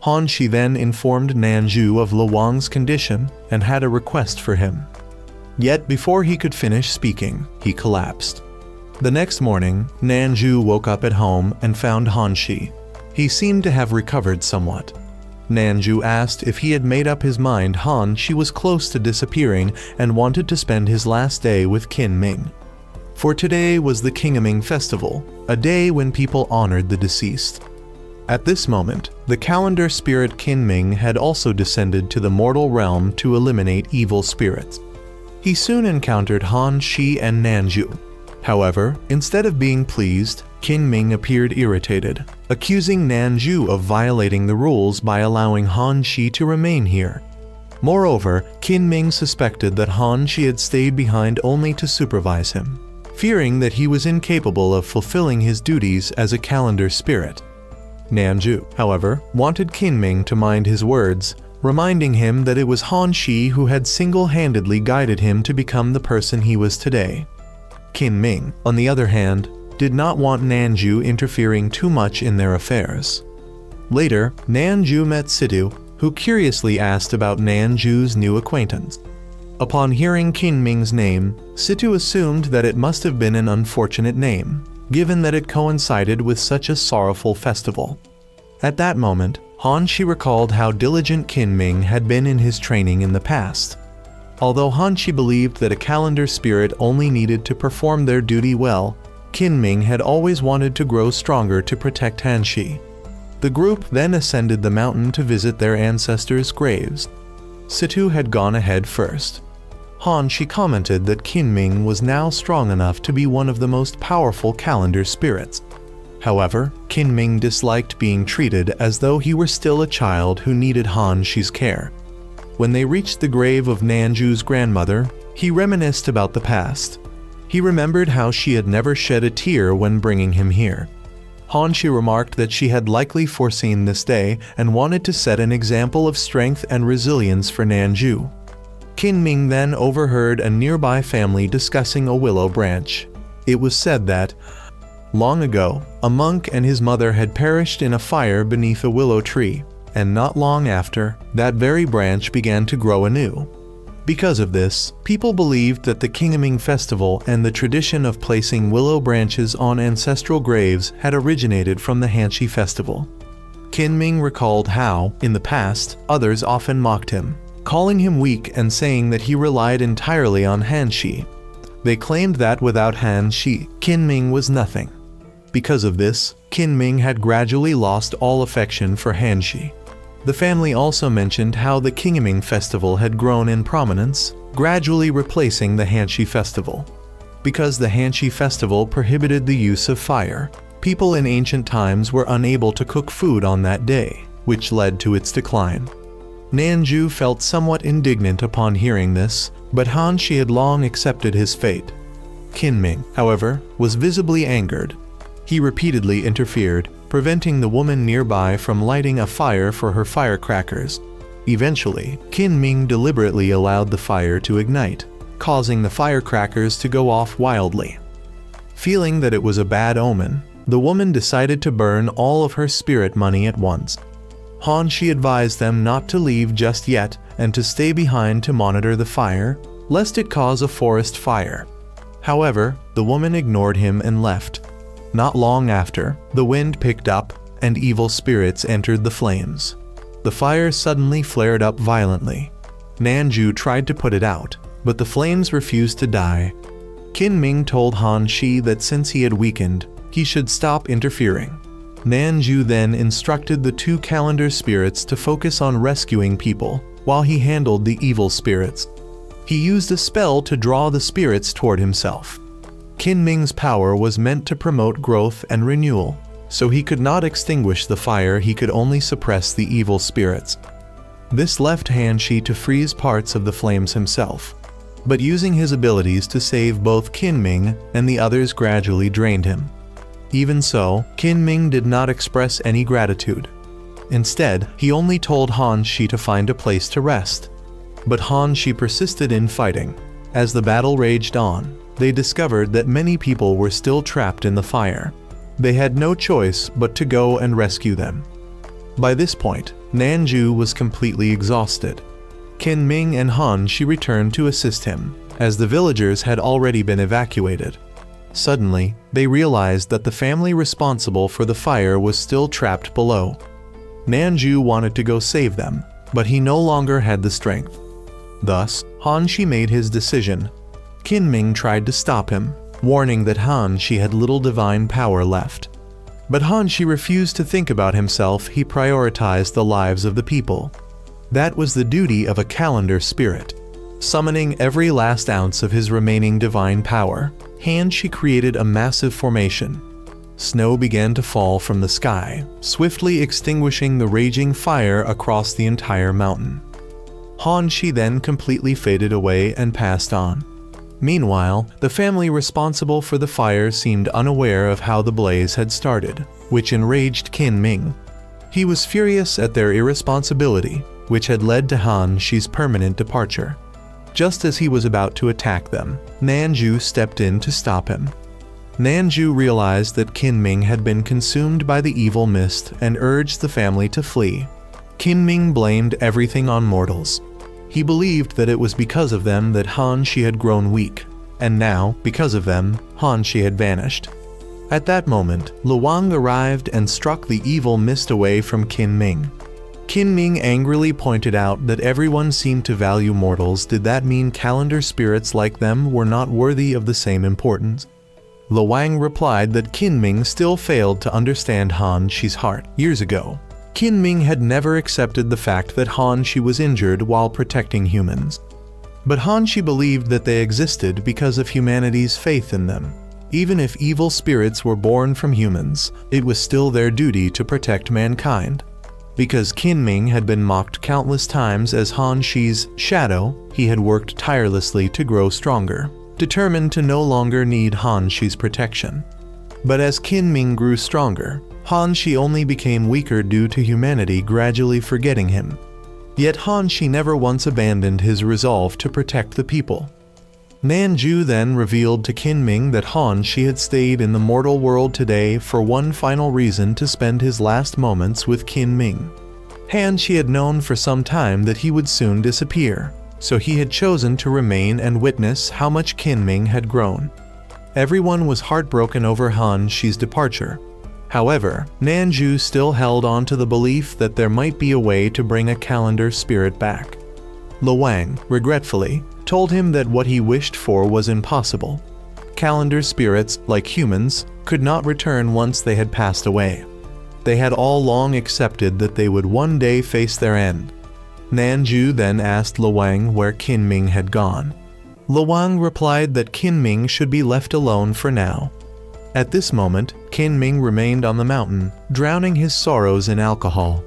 Hanshi then informed Nanju of Lawang's condition and had a request for him. Yet before he could finish speaking, he collapsed. The next morning, Nanju woke up at home and found Hanshi. He seemed to have recovered somewhat. Nanju asked if he had made up his mind. Hanshi was close to disappearing and wanted to spend his last day with Qin Ming. For today was the Qingming festival, a day when people honored the deceased. At this moment, the calendar spirit Qin Ming had also descended to the mortal realm to eliminate evil spirits. He soon encountered Hanshi and Nanju. However, instead of being pleased, Qin Ming appeared irritated, accusing Nanju of violating the rules by allowing Hanshi to remain here. Moreover, Qin Ming suspected that Hanshi had stayed behind only to supervise him, fearing that he was incapable of fulfilling his duties as a calendar spirit. Nanju, however, wanted Qin Ming to mind his words, reminding him that it was Hanshi who had single-handedly guided him to become the person he was today. Qin Ming, on the other hand, did not want Nanju interfering too much in their affairs. Later, Nanju met Situ, who curiously asked about Nanju's new acquaintance. Upon hearing Qin Ming's name, Situ assumed that it must have been an unfortunate name, given that it coincided with such a sorrowful festival. At that moment, Hanshi recalled how diligent Qin Ming had been in his training in the past. Although Hanshi believed that a calendar spirit only needed to perform their duty well, Qin Ming had always wanted to grow stronger to protect Hanshi. The group then ascended the mountain to visit their ancestors' graves. Situ had gone ahead first. Hanshi commented that Qin Ming was now strong enough to be one of the most powerful calendar spirits. However, Qin Ming disliked being treated as though he were still a child who needed Hanshi's care. When they reached the grave of Nanju's grandmother, he reminisced about the past. He remembered how she had never shed a tear when bringing him here. Hanshi remarked that she had likely foreseen this day and wanted to set an example of strength and resilience for Nanju. Qin Ming then overheard a nearby family discussing a willow branch. It was said that, long ago, a monk and his mother had perished in a fire beneath a willow tree, and not long after, that very branch began to grow anew. Because of this, people believed that the Qingming festival and the tradition of placing willow branches on ancestral graves had originated from the Hanshi festival. Qin Ming recalled how, in the past, others often mocked him, calling him weak and saying that he relied entirely on Hanshi. They claimed that without Hanshi, Qin Ming was nothing. Because of this, Qin Ming had gradually lost all affection for Hanshi. The family also mentioned how the Kinming festival had grown in prominence, gradually replacing the Hanshi festival. Because the Hanshi festival prohibited the use of fire, people in ancient times were unable to cook food on that day, which led to its decline. Nanju felt somewhat indignant upon hearing this, but Hanshi had long accepted his fate. Kinming, however, was visibly angered. He repeatedly interfered, preventing the woman nearby from lighting a fire for her firecrackers. Eventually, Kinming deliberately allowed the fire to ignite, causing the firecrackers to go off wildly. Feeling that it was a bad omen, the woman decided to burn all of her spirit money at once. Hanshi advised them not to leave just yet and to stay behind to monitor the fire, lest it cause a forest fire. However, the woman ignored him and left. Not long after, the wind picked up, and evil spirits entered the flames. The fire suddenly flared up violently. Nanju tried to put it out, but the flames refused to die. Kinming told Hanshi that since he had weakened, he should stop interfering. Nanju then instructed the two calendar spirits to focus on rescuing people, while he handled the evil spirits. He used a spell to draw the spirits toward himself. Kinming's power was meant to promote growth and renewal, so he could not extinguish the fire, he could only suppress the evil spirits. This left Hanshi to freeze parts of the flames himself, but using his abilities to save both Kinming and the others gradually drained him. Even so, Kinming did not express any gratitude. Instead, he only told Hanshi to find a place to rest. But Hanshi persisted in fighting. As the battle raged on, they discovered that many people were still trapped in the fire. They had no choice but to go and rescue them. By this point, Nanju was completely exhausted. Kinming and Hanshi returned to assist him, as the villagers had already been evacuated. Suddenly, they realized that the family responsible for the fire was still trapped below. Nanju wanted to go save them, but he no longer had the strength. Thus, Hanshi made his decision. Kinming tried to stop him, warning that Hanshi had little divine power left. But Hanshi refused to think about himself, he prioritized the lives of the people. That was the duty of a calendar spirit. Summoning every last ounce of his remaining divine power, Hanshi created a massive formation. Snow began to fall from the sky, swiftly extinguishing the raging fire across the entire mountain. Hanshi then completely faded away and passed on. Meanwhile, the family responsible for the fire seemed unaware of how the blaze had started, which enraged Kinming. He was furious at their irresponsibility, which had led to Hanshi's permanent departure. Just as he was about to attack them, Nanju stepped in to stop him. Nanju realized that Kinming had been consumed by the evil mist and urged the family to flee. Kinming blamed everything on mortals. He believed that it was because of them that Hanshi had grown weak, and now, because of them, Hanshi had vanished. At that moment, Luang arrived and struck the evil mist away from Kinming. Kinming angrily pointed out that everyone seemed to value mortals. Did that mean calendar spirits like them were not worthy of the same importance? Luang replied that Kinming still failed to understand Hanshi's heart. Years ago, Kinming had never accepted the fact that Hanshi was injured while protecting humans. But Hanshi believed that they existed because of humanity's faith in them. Even if evil spirits were born from humans, it was still their duty to protect mankind. Because Kinming had been mocked countless times as Hanshi's shadow, he had worked tirelessly to grow stronger, determined to no longer need Hanshi's protection. But as Kinming grew stronger, Hanshi only became weaker due to humanity gradually forgetting him. Yet Hanshi never once abandoned his resolve to protect the people. Nanju then revealed to Kinming that Hanshi had stayed in the mortal world today for one final reason: to spend his last moments with Kinming. Hanshi had known for some time that he would soon disappear, so he had chosen to remain and witness how much Kinming had grown. Everyone was heartbroken over Hanshi's departure. However, Nanju still held on to the belief that there might be a way to bring a calendar spirit back. Luang, regretfully, told him that what he wished for was impossible. Calendar spirits, like humans, could not return once they had passed away. They had all long accepted that they would one day face their end. Nanju then asked Luwang where Qinming had gone. Luwang replied that Qinming should be left alone for now. At this moment, Qinming remained on the mountain, drowning his sorrows in alcohol.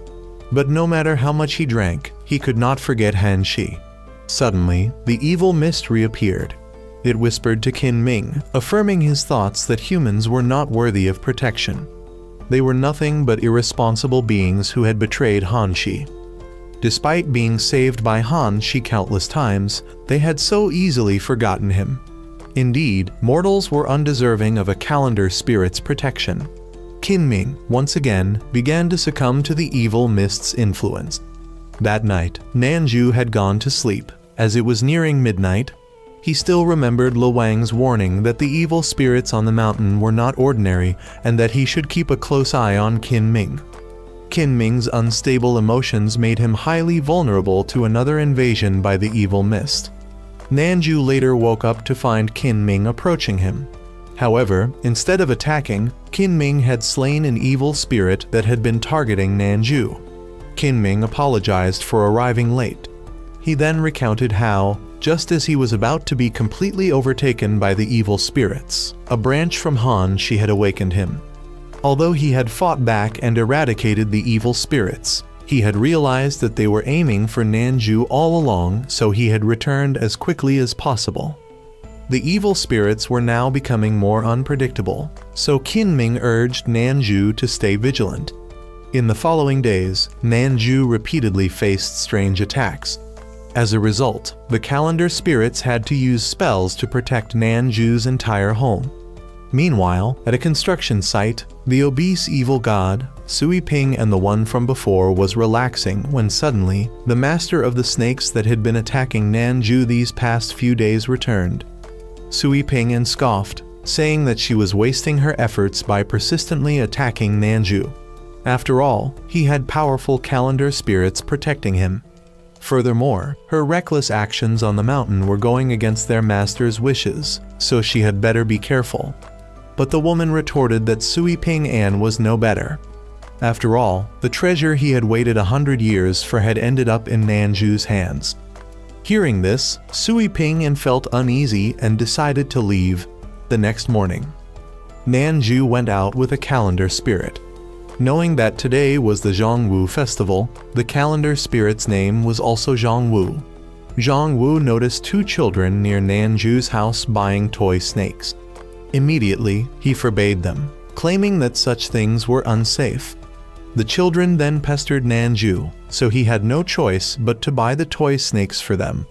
But no matter how much he drank, he could not forget Han Shi. Suddenly, the evil mist reappeared. It whispered to Qinming, affirming his thoughts that humans were not worthy of protection. They were nothing but irresponsible beings who had betrayed Han Shi. Despite being saved by Han Shi countless times, they had so easily forgotten him. Indeed, mortals were undeserving of a calendar spirit's protection. Qinming, once again, began to succumb to the evil mist's influence. That night, Nanju had gone to sleep. As it was nearing midnight, he still remembered Luwang's warning that the evil spirits on the mountain were not ordinary and that he should keep a close eye on Qinming. Qinming's unstable emotions made him highly vulnerable to another invasion by the evil mist. Nanju later woke up to find Qinming approaching him. However, instead of attacking, Qinming had slain an evil spirit that had been targeting Nanju. Qinming apologized for arriving late. He then recounted how, just as he was about to be completely overtaken by the evil spirits, a branch from Han Shi had awakened him. Although he had fought back and eradicated the evil spirits, he had realized that they were aiming for Nanju all along, so he had returned as quickly as possible. The evil spirits were now becoming more unpredictable, so Qinming urged Nanju to stay vigilant. In the following days, Nanju repeatedly faced strange attacks. As a result, the calendar spirits had to use spells to protect Nanju's entire home. Meanwhile, at a construction site, the obese evil god, Sui Ping, and the one from before was relaxing when suddenly, the master of the snakes that had been attacking Nanju these past few days returned. Sui Ping scoffed, saying that she was wasting her efforts by persistently attacking Nanju. After all, he had powerful calendar spirits protecting him. Furthermore, her reckless actions on the mountain were going against their master's wishes, so she had better be careful. But the woman retorted that Sui Ping An was no better. After all, the treasure he had waited 100 years for had ended up in Nanju's hands. Hearing this, Sui Ping An felt uneasy and decided to leave. The next morning, Nanju went out with a calendar spirit. Knowing that today was the Zhongwu festival, the calendar spirit's name was also Zhongwu. Zhongwu noticed two children near Nanju's house buying toy snakes. Immediately, he forbade them, claiming that such things were unsafe. The children then pestered Nanju, so he had no choice but to buy the toy snakes for them.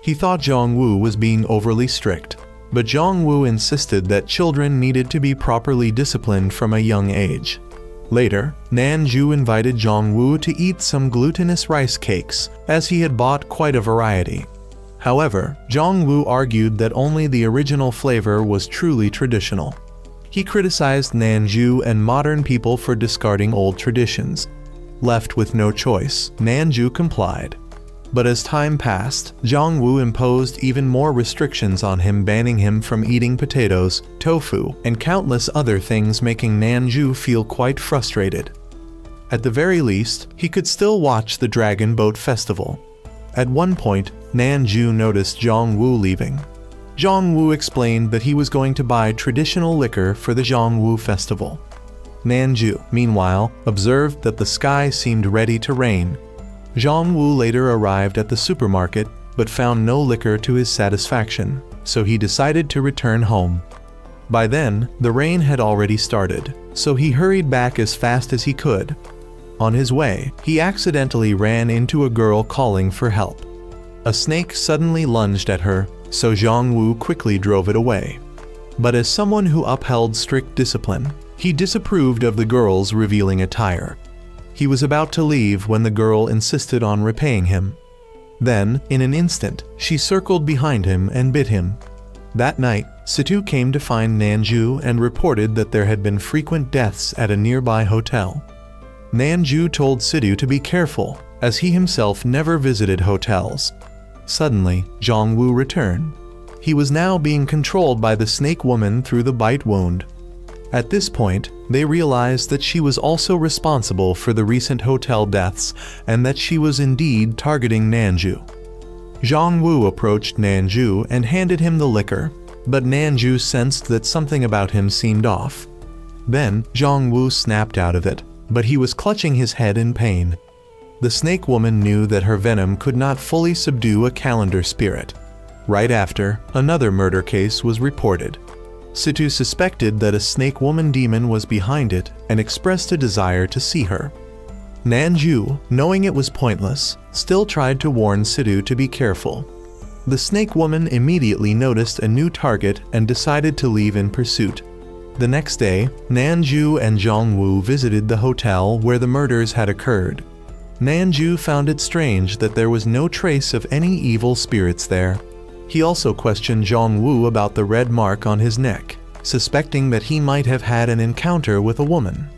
He thought Zhongwu was being overly strict, but Zhongwu insisted that children needed to be properly disciplined from a young age. Later, Nanju invited Zhongwu to eat some glutinous rice cakes, as he had bought quite a variety. However, Zhongwu argued that only the original flavor was truly traditional. He criticized Nanju and modern people for discarding old traditions. Left with no choice, Nanju complied. But as time passed, Zhongwu imposed even more restrictions on him, banning him from eating potatoes, tofu, and countless other things, making Nanju feel quite frustrated. At the very least, he could still watch the Dragon Boat Festival. At one point, Nanju noticed Zhongwu leaving. Zhongwu explained that he was going to buy traditional liquor for the Zhongwu festival. Nanju, meanwhile, observed that the sky seemed ready to rain. Zhongwu later arrived at the supermarket, but found no liquor to his satisfaction, so he decided to return home. By then, the rain had already started, so he hurried back as fast as he could. On his way, he accidentally ran into a girl calling for help. A snake suddenly lunged at her, so Zhongwu quickly drove it away. But as someone who upheld strict discipline, he disapproved of the girl's revealing attire. He was about to leave when the girl insisted on repaying him. Then, in an instant, she circled behind him and bit him. That night, Situ came to find Nanju and reported that there had been frequent deaths at a nearby hotel. Nanju told Situ to be careful, as he himself never visited hotels. Suddenly, Zhongwu returned. He was now being controlled by the snake woman through the bite wound. At this point, they realized that she was also responsible for the recent hotel deaths and that she was indeed targeting Nanju. Zhongwu approached Nanju and handed him the liquor, but Nanju sensed that something about him seemed off. Then, Zhongwu snapped out of it, but he was clutching his head in pain. The snake woman knew that her venom could not fully subdue a calendar spirit. Right after, another murder case was reported. Situ suspected that a snake woman demon was behind it and expressed a desire to see her. Nanju, knowing it was pointless, still tried to warn Situ to be careful. The snake woman immediately noticed a new target and decided to leave in pursuit. The next day, Nanju and Zhongwu visited the hotel where the murders had occurred. Nanju found it strange that there was no trace of any evil spirits there. He also questioned Zhongwu about the red mark on his neck, suspecting that he might have had an encounter with a woman.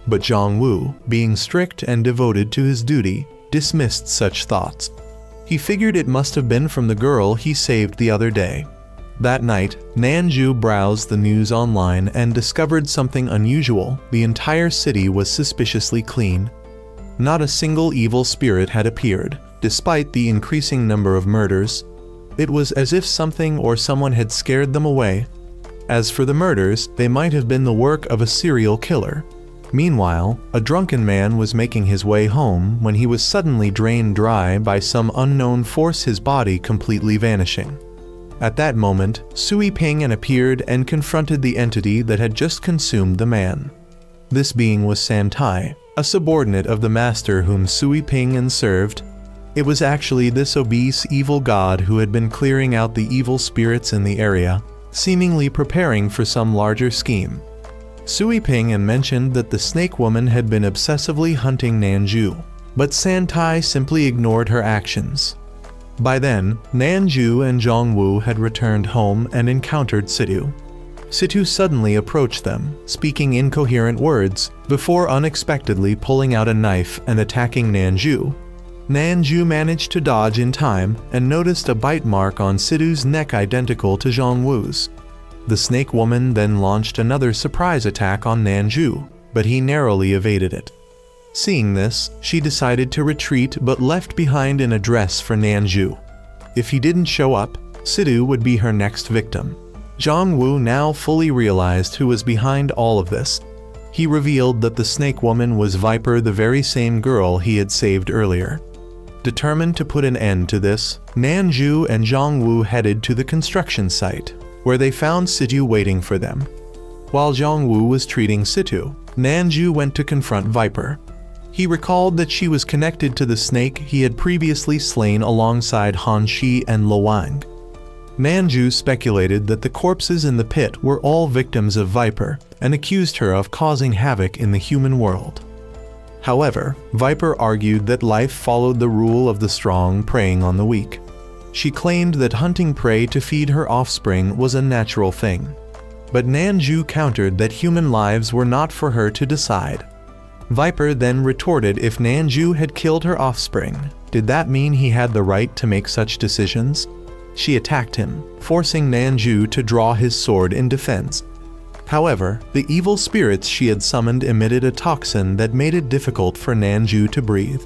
But Zhongwu, being strict and devoted to his duty, dismissed such thoughts. He figured it must have been from the girl he saved the other day. That night, Nanju browsed the news online and discovered something unusual. The entire city was suspiciously clean. Not a single evil spirit had appeared, despite the increasing number of murders. It was as if something or someone had scared them away. As for the murders, they might have been the work of a serial killer. Meanwhile, a drunken man was making his way home when he was suddenly drained dry by some unknown force, his body completely vanishing. At that moment, Sui Ping appeared and confronted the entity that had just consumed the man. This being was Santai, a subordinate of the master whom Sui Ping served. It was actually this obese evil god who had been clearing out the evil spirits in the area, seemingly preparing for some larger scheme. Sui Ping mentioned that the snake woman had been obsessively hunting Nanju, but Santai simply ignored her actions. By then, Nanju and Zhongwu had returned home and encountered Situ. Situ suddenly approached them, speaking incoherent words, before unexpectedly pulling out a knife and attacking Nanju. Nanju managed to dodge in time and noticed a bite mark on Situ's neck identical to Zhongwu's. The snake woman then launched another surprise attack on Nanju, but he narrowly evaded it. Seeing this, she decided to retreat but left behind an address for Nanju. If he didn't show up, Situ would be her next victim. Zhongwu now fully realized who was behind all of this. He revealed that the snake woman was Viper, the very same girl he had saved earlier. Determined to put an end to this, Nanju and Zhongwu headed to the construction site, where they found Situ waiting for them. While Zhongwu was treating Situ, Nanju went to confront Viper. He recalled that she was connected to the snake he had previously slain alongside Han Shi and Lo Wang. Nanju speculated that the corpses in the pit were all victims of Viper and accused her of causing havoc in the human world. However, Viper argued that life followed the rule of the strong preying on the weak. She claimed that hunting prey to feed her offspring was a natural thing. But Nanju countered that human lives were not for her to decide. Viper then retorted if Nanju had killed her offspring, did that mean he had the right to make such decisions? She attacked him, forcing Nanju to draw his sword in defense. However, the evil spirits she had summoned emitted a toxin that made it difficult for Nanju to breathe.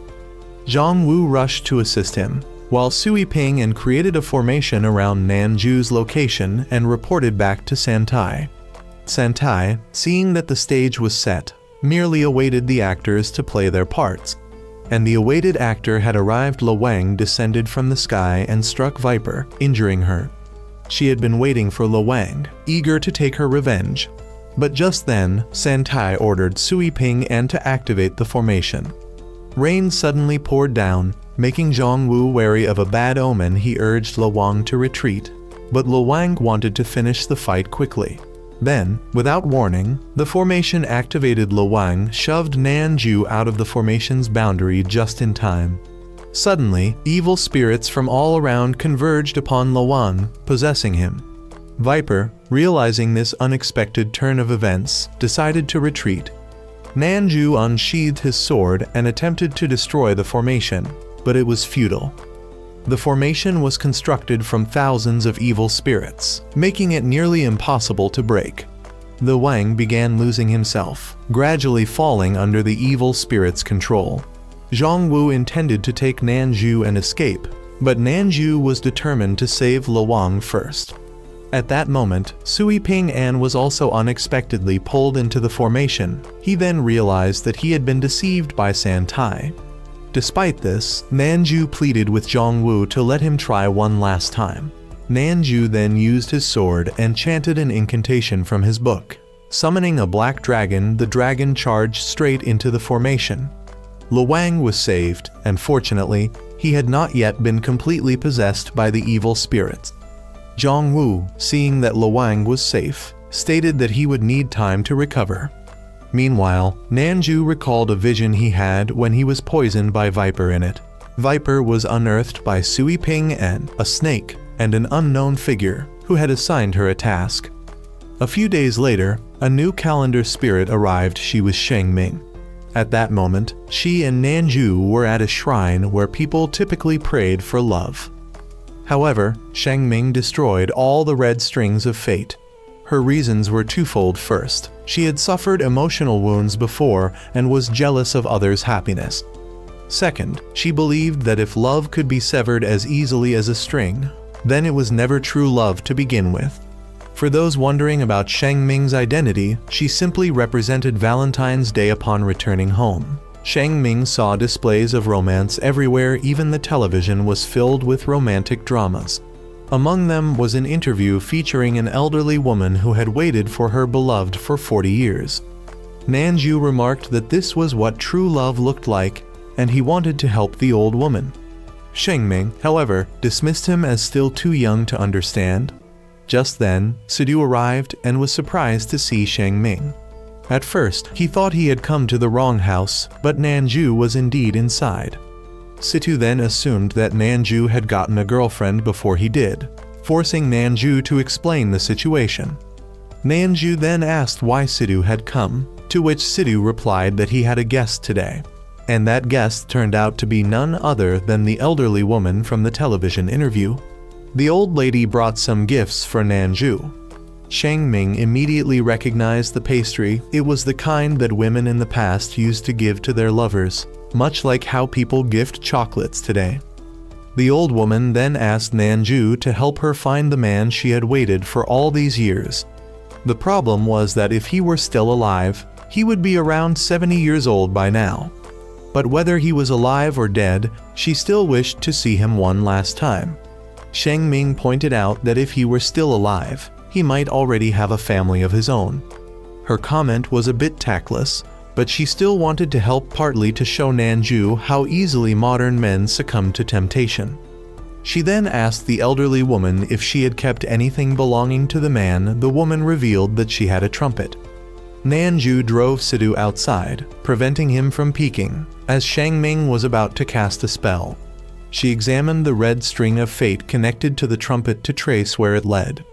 Zhongwu rushed to assist him, while Sui Ping created a formation around Nanju's location and reported back to Santai. Santai, seeing that the stage was set, merely awaited the actors to play their parts. And the awaited actor had arrived. Lo Wang descended from the sky and struck Viper, injuring her. She had been waiting for Lo Wang, eager to take her revenge. But just then, Santai ordered Sui Ping to activate the formation. Rain suddenly poured down, making Zhongwu wary of a bad omen. He urged Lo Wang to retreat, but Lo Wang wanted to finish the fight quickly. Then, without warning, the formation activated. Lo Wang shoved Nanju out of the formation's boundary just in time. Suddenly, evil spirits from all around converged upon Lo Wang, possessing him. Viper, realizing this unexpected turn of events, decided to retreat. Nanju unsheathed his sword and attempted to destroy the formation, but it was futile. The formation was constructed from thousands of evil spirits, making it nearly impossible to break. the Wang began losing himself, gradually falling under the evil spirit's control. Zhongwu intended to take Nanju and escape, but Nanju was determined to save Luwang first. At that moment, Sui Ping An was also unexpectedly pulled into the formation. He then realized that he had been deceived by San Tai. Despite this, Nanju pleaded with Zhongwu to let him try one last time. Nanju then used his sword and chanted an incantation from his book. Summoning a black dragon, the dragon charged straight into the formation. Luwang was saved, and fortunately, he had not yet been completely possessed by the evil spirits. Zhongwu, seeing that Luwang was safe, stated that he would need time to recover. Meanwhile, Nanju recalled a vision he had when he was poisoned by Viper in it. Viper was unearthed by Sui Ping An, a snake, and an unknown figure who had assigned her a task. A few days later, a new calendar spirit arrived. She was Sheng Ming. At that moment, she and Nanju were at a shrine where people typically prayed for love. However, Sheng Ming destroyed all the red strings of fate. Her reasons were twofold. First, she had suffered emotional wounds before and was jealous of others' happiness. Second, she believed that if love could be severed as easily as a string, then it was never true love to begin with. For those wondering about Sheng Ming's identity, she simply represented Valentine's Day upon returning home. Sheng Ming saw displays of romance everywhere. Even the television was filled with romantic dramas. Among them was an interview featuring an elderly woman who had waited for her beloved for 40 years. Nanju remarked that this was what true love looked like, and he wanted to help the old woman. Sheng Ming, however, dismissed him as still too young to understand. Just then, Sidu arrived and was surprised to see Sheng Ming. At first, he thought he had come to the wrong house, but Nanju was indeed inside. Situ then assumed that Nanju had gotten a girlfriend before he did, forcing Nanju to explain the situation. Nanju then asked why Sidu had come, to which Sidu replied that he had a guest today. And that guest turned out to be none other than the elderly woman from the television interview. The old lady brought some gifts for Nanju. Sheng Ming immediately recognized the pastry. It was the kind that women in the past used to give to their lovers, much like how people gift chocolates today. The old woman then asked Nanju to help her find the man she had waited for all these years. The problem was that if he were still alive, he would be around 70 years old by now. But whether he was alive or dead, she still wished to see him one last time. Sheng Ming pointed out that if he were still alive, he might already have a family of his own. Her comment was a bit tactless, but she still wanted to help, partly to show Nanju how easily modern men succumb to temptation. She then asked the elderly woman if she had kept anything belonging to the man. The woman revealed that she had a trumpet. Nanju drove Sidu outside, preventing him from peeking, as Sheng Ming was about to cast a spell. She examined the red string of fate connected to the trumpet to trace where it led.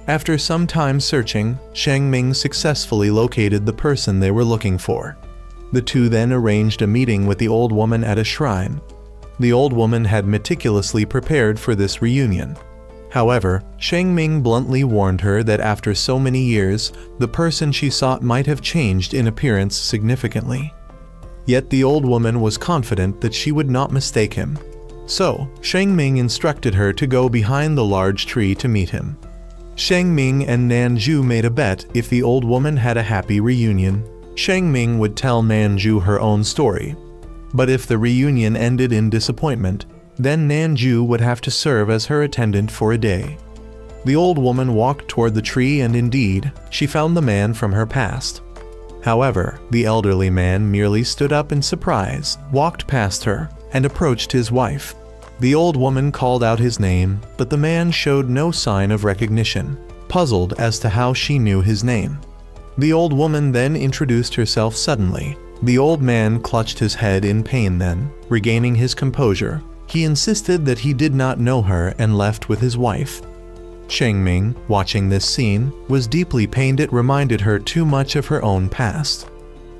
After some time searching, Sheng Ming successfully located the person they were looking for. The two then arranged a meeting with the old woman at a shrine. The old woman had meticulously prepared for this reunion. However, Sheng Ming bluntly warned her that after so many years, the person she sought might have changed in appearance significantly. Yet the old woman was confident that she would not mistake him. So, Sheng Ming instructed her to go behind the large tree to meet him. Sheng Ming and Nanju made a bet: if the old woman had a happy reunion, Sheng Ming would tell Nanju her own story. But if the reunion ended in disappointment, then Nanju would have to serve as her attendant for a day. The old woman walked toward the tree, and indeed, she found the man from her past. However, the elderly man merely stood up in surprise, walked past her, and approached his wife. The old woman called out his name, but the man showed no sign of recognition, puzzled as to how she knew his name. The old woman then introduced herself suddenly. The old man clutched his head in pain. Then, regaining his composure, he insisted that he did not know her and left with his wife. Sheng Ming, watching this scene, was deeply pained. It reminded her too much of her own past.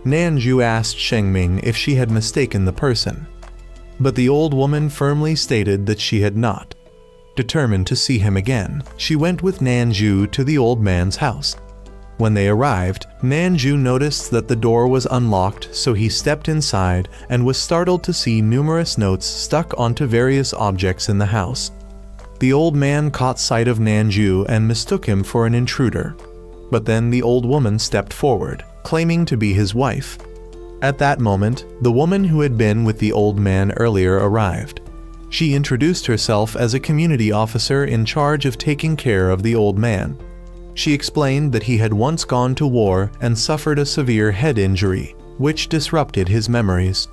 Nanju asked Sheng Ming if she had mistaken the person, but the old woman firmly stated that she had not. Determined to see him again, she went with Nanju to the old man's house. When they arrived, Nanju noticed that the door was unlocked, so he stepped inside and was startled to see numerous notes stuck onto various objects in the house. The old man caught sight of Nanju and mistook him for an intruder. But then the old woman stepped forward, claiming to be his wife. At that moment, the woman who had been with the old man earlier arrived. She introduced herself as a community officer in charge of taking care of the old man. She explained that he had once gone to war and suffered a severe head injury, which disrupted his memories.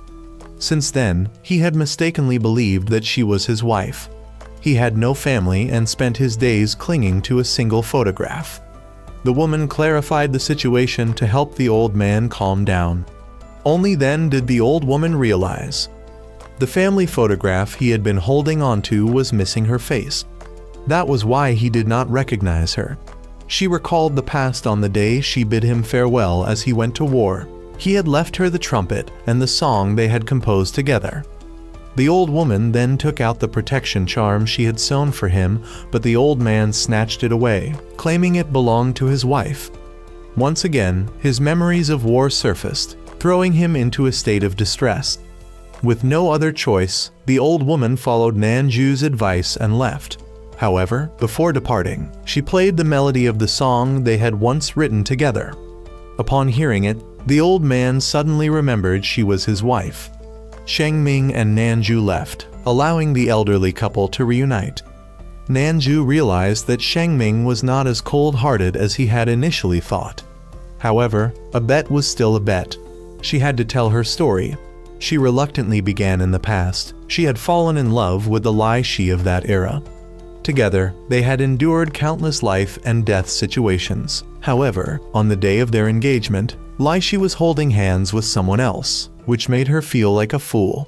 Since then, he had mistakenly believed that she was his wife. He had no family and spent his days clinging to a single photograph. The woman clarified the situation to help the old man calm down. Only then did the old woman realize. The family photograph he had been holding onto was missing her face. That was why he did not recognize her. She recalled the past on the day she bid him farewell as he went to war. He had left her the trumpet and the song they had composed together. The old woman then took out the protection charm she had sewn for him, but the old man snatched it away, claiming it belonged to his wife. Once again, his memories of war surfaced, throwing him into a state of distress. With no other choice, the old woman followed Nanju's advice and left. However, before departing, she played the melody of the song they had once written together. Upon hearing it, the old man suddenly remembered she was his wife. Shengming and Nanju left, allowing the elderly couple to reunite. Nanju realized that Shengming was not as cold-hearted as he had initially thought. However, a bet was still a bet. She had to tell her story. She reluctantly began in the past. She had fallen in love with the Lai Shi of that era. Together, they had endured countless life and death situations. However, on the day of their engagement, Lai Shi was holding hands with someone else, which made her feel like a fool.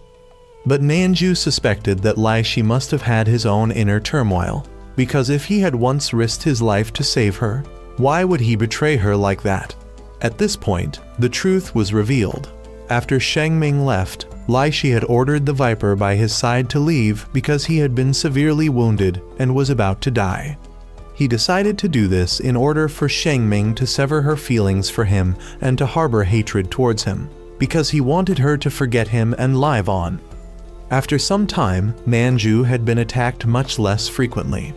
But Nanju suspected that Lai Shi must have had his own inner turmoil, because if he had once risked his life to save her, why would he betray her like that? At this point, the truth was revealed. After Shengming left, Lai Shi had ordered the Viper by his side to leave because he had been severely wounded and was about to die. He decided to do this in order for Shengming to sever her feelings for him and to harbor hatred towards him, because he wanted her to forget him and live on. After some time, Nanju had been attacked much less frequently.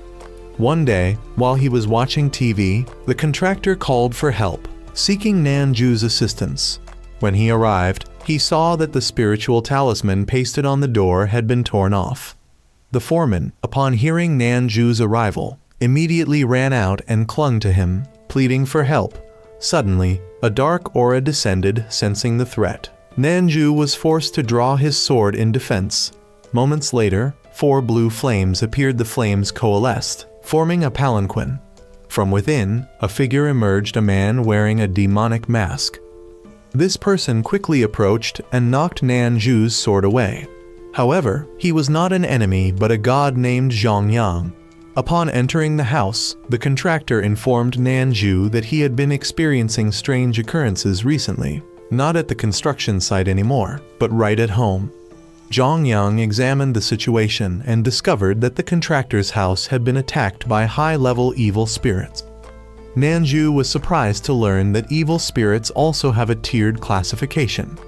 One day, while he was watching TV, the contractor called for help, seeking Nanju's assistance. When he arrived, he saw that the spiritual talisman pasted on the door had been torn off. The foreman, upon hearing Nanju's arrival, immediately ran out and clung to him, pleading for help. Suddenly, a dark aura descended, sensing the threat. Nanju was forced to draw his sword in defense. Moments later, 4 blue flames appeared. The flames coalesced, forming a palanquin. From within, a figure emerged, a man wearing a demonic mask. This person quickly approached and knocked Nanju's sword away. However, he was not an enemy but a god named Zhongyang. Upon entering the house, the contractor informed Nanju that he had been experiencing strange occurrences recently, not at the construction site anymore, but right at home. Zhongyang examined the situation and discovered that the contractor's house had been attacked by high-level evil spirits. Nanju was surprised to learn that evil spirits also have a tiered classification.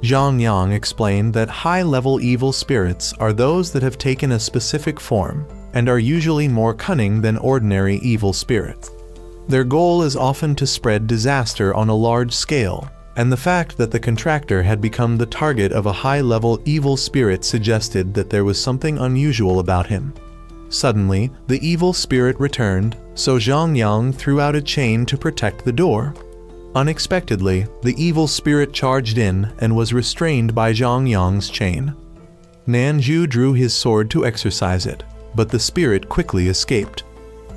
Zhongyang explained that high-level evil spirits are those that have taken a specific form and are usually more cunning than ordinary evil spirits. Their goal is often to spread disaster on a large scale, and the fact that the contractor had become the target of a high-level evil spirit suggested that there was something unusual about him. Suddenly, the evil spirit returned, so Zhongyang threw out a chain to protect the door. Unexpectedly, the evil spirit charged in and was restrained by Zhongyang's chain. Nanju drew his sword to exorcise it, but the spirit quickly escaped.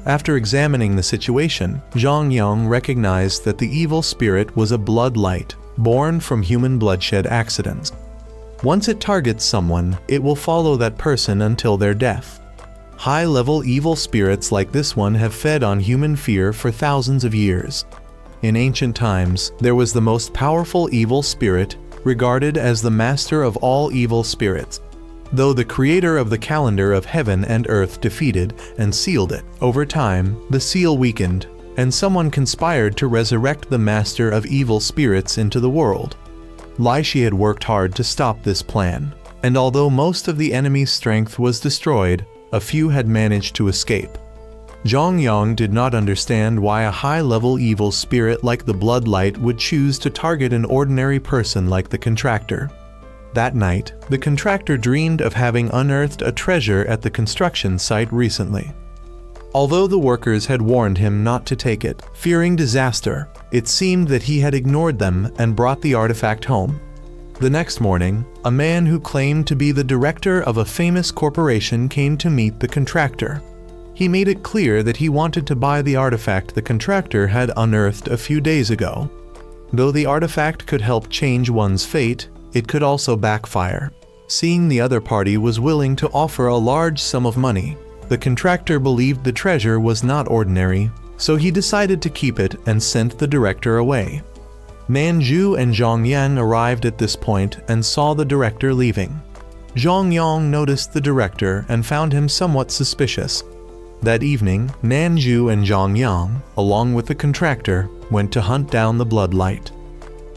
After examining the situation, Zhongyang recognized that the evil spirit was a blood light, born from human bloodshed accidents. Once it targets someone, it will follow that person until their death. High-level evil spirits like this one have fed on human fear for thousands of years. In ancient times, there was the most powerful evil spirit, regarded as the master of all evil spirits. Though the creator of the calendar of heaven and earth defeated and sealed it, over time, the seal weakened, and someone conspired to resurrect the master of evil spirits into the world. Lai Shi had worked hard to stop this plan, and although most of the enemy's strength was destroyed, a few had managed to escape. Zhang Yang did not understand why a high-level evil spirit like the Bloodlight would choose to target an ordinary person like the contractor. That night, the contractor dreamed of having unearthed a treasure at the construction site recently. Although the workers had warned him not to take it, fearing disaster, it seemed that he had ignored them and brought the artifact home. The next morning, a man who claimed to be the director of a famous corporation came to meet the contractor. He made it clear that he wanted to buy the artifact the contractor had unearthed a few days ago. Though the artifact could help change one's fate, it could also backfire. Seeing the other party was willing to offer a large sum of money, the contractor believed the treasure was not ordinary, so he decided to keep it and sent the director away. Nanju and Zhang Yang arrived at this point and saw the director leaving. Zhang Yang noticed the director and found him somewhat suspicious. That evening, Nanju and Zhang Yang, along with the contractor, went to hunt down the Bloodlight.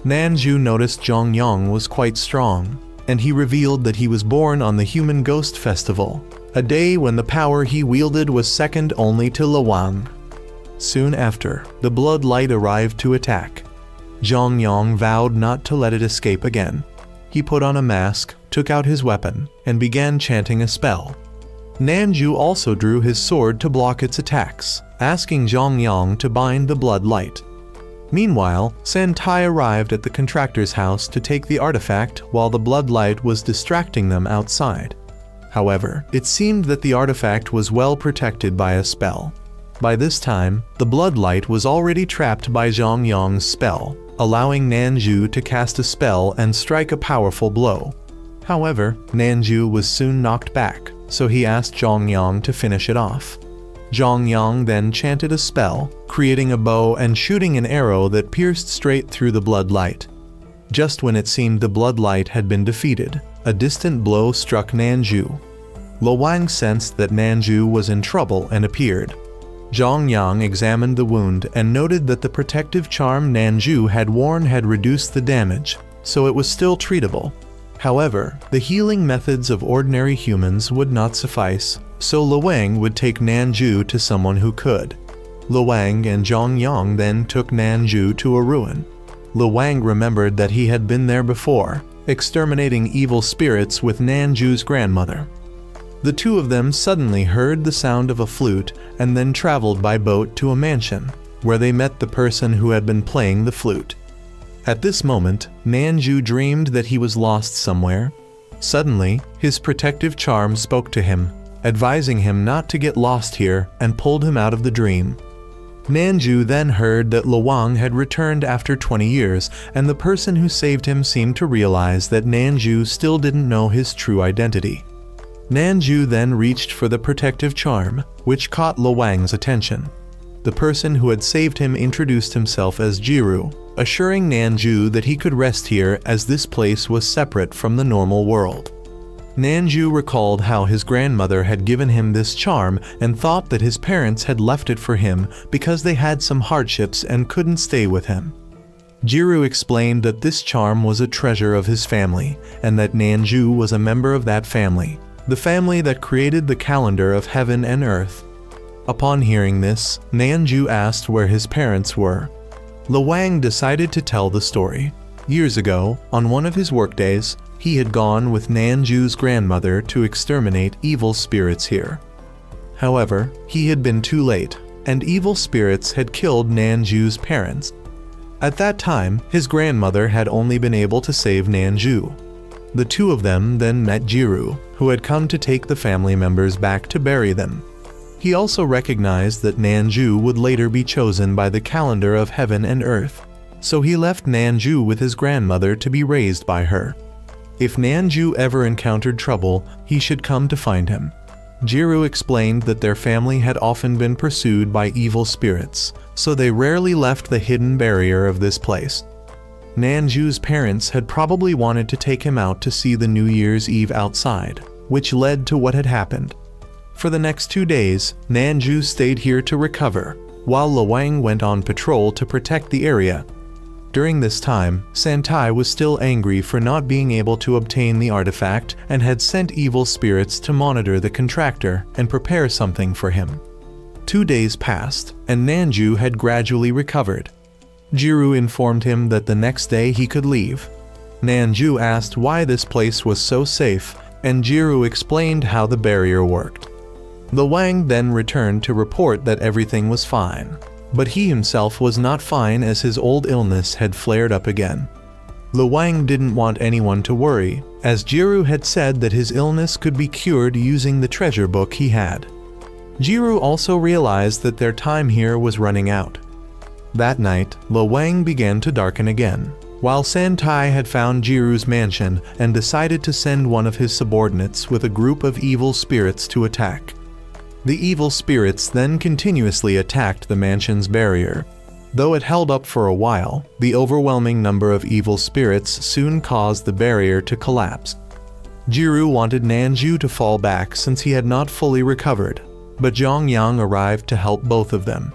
Nanju noticed Zhang Yang was quite strong, and he revealed that he was born on the Human Ghost Festival, a day when the power he wielded was second only to Luwang. Soon after, the Bloodlight arrived to attack. Zhang Yang vowed not to let it escape again. He put on a mask, took out his weapon, and began chanting a spell. Nanju also drew his sword to block its attacks, asking Zhang Yang to bind the Bloodlight. Meanwhile, Santai arrived at the contractor's house to take the artifact while the Bloodlight was distracting them outside. However, it seemed that the artifact was well protected by a spell. By this time, the Bloodlight was already trapped by Zhang Yang's spell, allowing Nanju to cast a spell and strike a powerful blow. However, Nanju was soon knocked back, so he asked Zhang Yang to finish it off. Zhang Yang then chanted a spell, creating a bow and shooting an arrow that pierced straight through the Bloodlight. Just when it seemed the Bloodlight had been defeated, a distant blow struck Nanju. Luwang sensed that Nanju was in trouble and appeared. Zhang Yang examined the wound and noted that the protective charm Nanju had worn had reduced the damage, so it was still treatable. However, the healing methods of ordinary humans would not suffice, so Luwang would take Nanju to someone who could. Luwang and Zhang Yang then took Nanju to a ruin. Luwang remembered that he had been there before, exterminating evil spirits with Nanju's grandmother. The two of them suddenly heard the sound of a flute and then traveled by boat to a mansion, where they met the person who had been playing the flute. At this moment, Nanju dreamed that he was lost somewhere. Suddenly, his protective charm spoke to him, advising him not to get lost here, and pulled him out of the dream. Nanju then heard that Luwang had returned after 20 years, and the person who saved him seemed to realize that Nanju still didn't know his true identity. Nanju then reached for the protective charm, which caught Luwang's attention. The person who had saved him introduced himself as Jiru, assuring Nanju that he could rest here as this place was separate from the normal world. Nanju recalled how his grandmother had given him this charm and thought that his parents had left it for him because they had some hardships and couldn't stay with him. Jiru explained that this charm was a treasure of his family, and that Nanju was a member of that family, the family that created the calendar of heaven and earth. Upon hearing this, Nanju asked where his parents were. Luwang decided to tell the story. Years ago, on one of his workdays, he had gone with Nanju's grandmother to exterminate evil spirits here. However, he had been too late, and evil spirits had killed Nanju's parents. At that time, his grandmother had only been able to save Nanju. The two of them then met Jiru, who had come to take the family members back to bury them. He also recognized that Nanju would later be chosen by the calendar of heaven and earth, so he left Nanju with his grandmother to be raised by her. If Nanju ever encountered trouble, he should come to find him. Jiru explained that their family had often been pursued by evil spirits, so they rarely left the hidden barrier of this place. Nanju's parents had probably wanted to take him out to see the New Year's Eve outside, which led to what had happened. For the next 2 days, Nanju stayed here to recover, while Lo Wang went on patrol to protect the area. During this time, Santai was still angry for not being able to obtain the artifact and had sent evil spirits to monitor the contractor and prepare something for him. 2 days passed, and Nanju had gradually recovered. Jiru informed him that the next day he could leave. Nanju asked why this place was so safe, and Jiru explained how the barrier worked. Lo Wang then returned to report that everything was fine, but he himself was not fine as his old illness had flared up again. Lo Wang didn't want anyone to worry, as Jiru had said that his illness could be cured using the treasure book he had. Jiru also realized that their time here was running out. That night, Lo Wang began to darken again, while Santai had found Jiru's mansion and decided to send one of his subordinates with a group of evil spirits to attack. The evil spirits then continuously attacked the mansion's barrier. Though it held up for a while, the overwhelming number of evil spirits soon caused the barrier to collapse. Jiru wanted Nanju to fall back since he had not fully recovered, but Zhang Yang arrived to help both of them.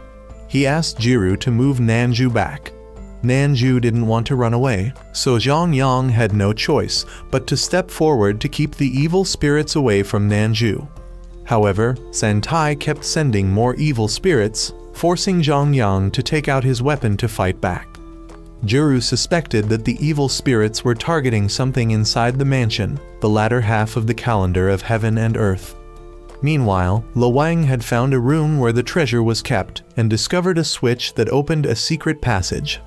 He asked Jiru to move Nanju back. Nanju didn't want to run away, so Zhang Yang had no choice but to step forward to keep the evil spirits away from Nanju. However, Santai kept sending more evil spirits, forcing Zhang Yang to take out his weapon to fight back. Jiru suspected that the evil spirits were targeting something inside the mansion, the latter half of the calendar of heaven and earth. Meanwhile, Lo Wang had found a room where the treasure was kept and discovered a switch that opened a secret passage.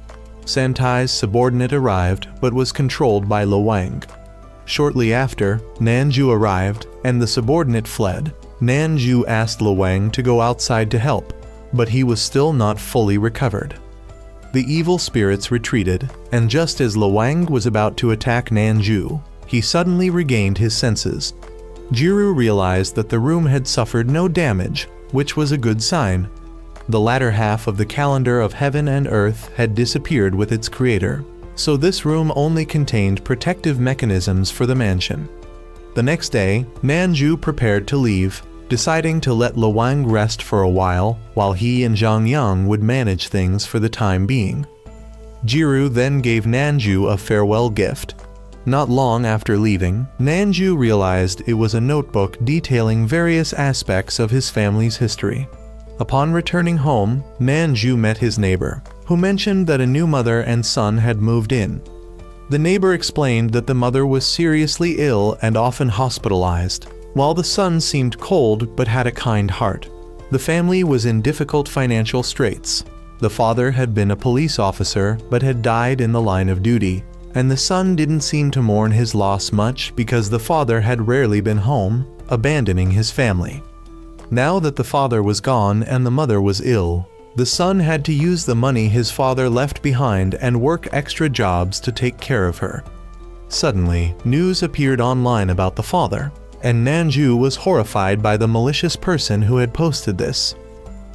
Santai's subordinate arrived but was controlled by Lo Wang. Shortly after, Nanju arrived and the subordinate fled. Nanju asked Lo Wang to go outside to help, but he was still not fully recovered. The evil spirits retreated, and just as Lo Wang was about to attack Nanju, he suddenly regained his senses. Jiru realized that the room had suffered no damage, which was a good sign. The latter half of the calendar of heaven and earth had disappeared with its creator, so this room only contained protective mechanisms for the mansion. The next day, Nanju prepared to leave, deciding to let Lo Wang rest for a while he and Zhang Yang would manage things for the time being. Jiru then gave Nanju a farewell gift. Not long after leaving, Nanju realized it was a notebook detailing various aspects of his family's history. Upon returning home, Nanju met his neighbor, who mentioned that a new mother and son had moved in. The neighbor explained that the mother was seriously ill and often hospitalized, while the son seemed cold but had a kind heart. The family was in difficult financial straits. The father had been a police officer but had died in the line of duty, and the son didn't seem to mourn his loss much because the father had rarely been home, abandoning his family. Now that the father was gone and the mother was ill, the son had to use the money his father left behind and work extra jobs to take care of her. Suddenly, news appeared online about the father, and Nanju was horrified by the malicious person who had posted this.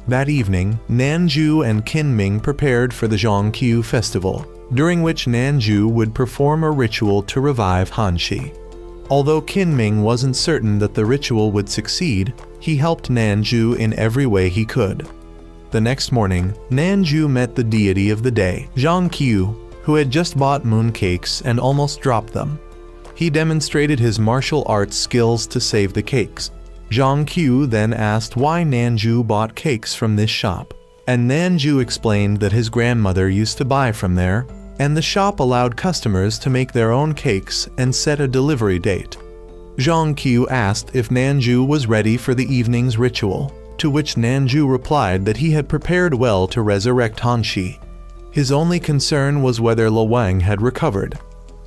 That evening, Nanju and Kinming prepared for the Zhongqiu festival, during which Nanju would perform a ritual to revive Hanshi. Although Kinming wasn't certain that the ritual would succeed, he helped Nanju in every way he could. The next morning, Nanju met the deity of the day, Zhongqiu, who had just bought mooncakes and almost dropped them. He demonstrated his martial arts skills to save the cakes. Zhongqiu then asked why Nanju bought cakes from this shop, and Nanju explained that his grandmother used to buy from there, and the shop allowed customers to make their own cakes and set a delivery date. Zhongqiu asked if Nanju was ready for the evening's ritual, to which Nanju replied that he had prepared well to resurrect Hanshi. His only concern was whether Lo Wang had recovered.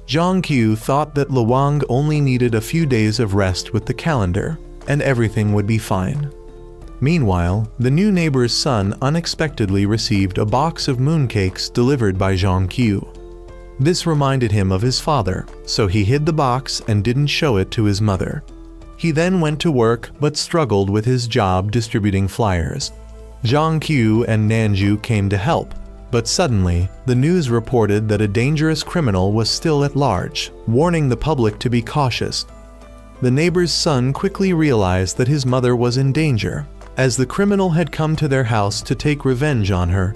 Zhongqiu thought that Lo Wang only needed a few days of rest with the calendar, and everything would be fine. Meanwhile, the new neighbor's son unexpectedly received a box of mooncakes delivered by Zhongqiu. This reminded him of his father, so he hid the box and didn't show it to his mother. He then went to work but struggled with his job distributing flyers. Zhongqiu and Nanju came to help, but suddenly, the news reported that a dangerous criminal was still at large, warning the public to be cautious. The neighbor's son quickly realized that his mother was in danger, as the criminal had come to their house to take revenge on her.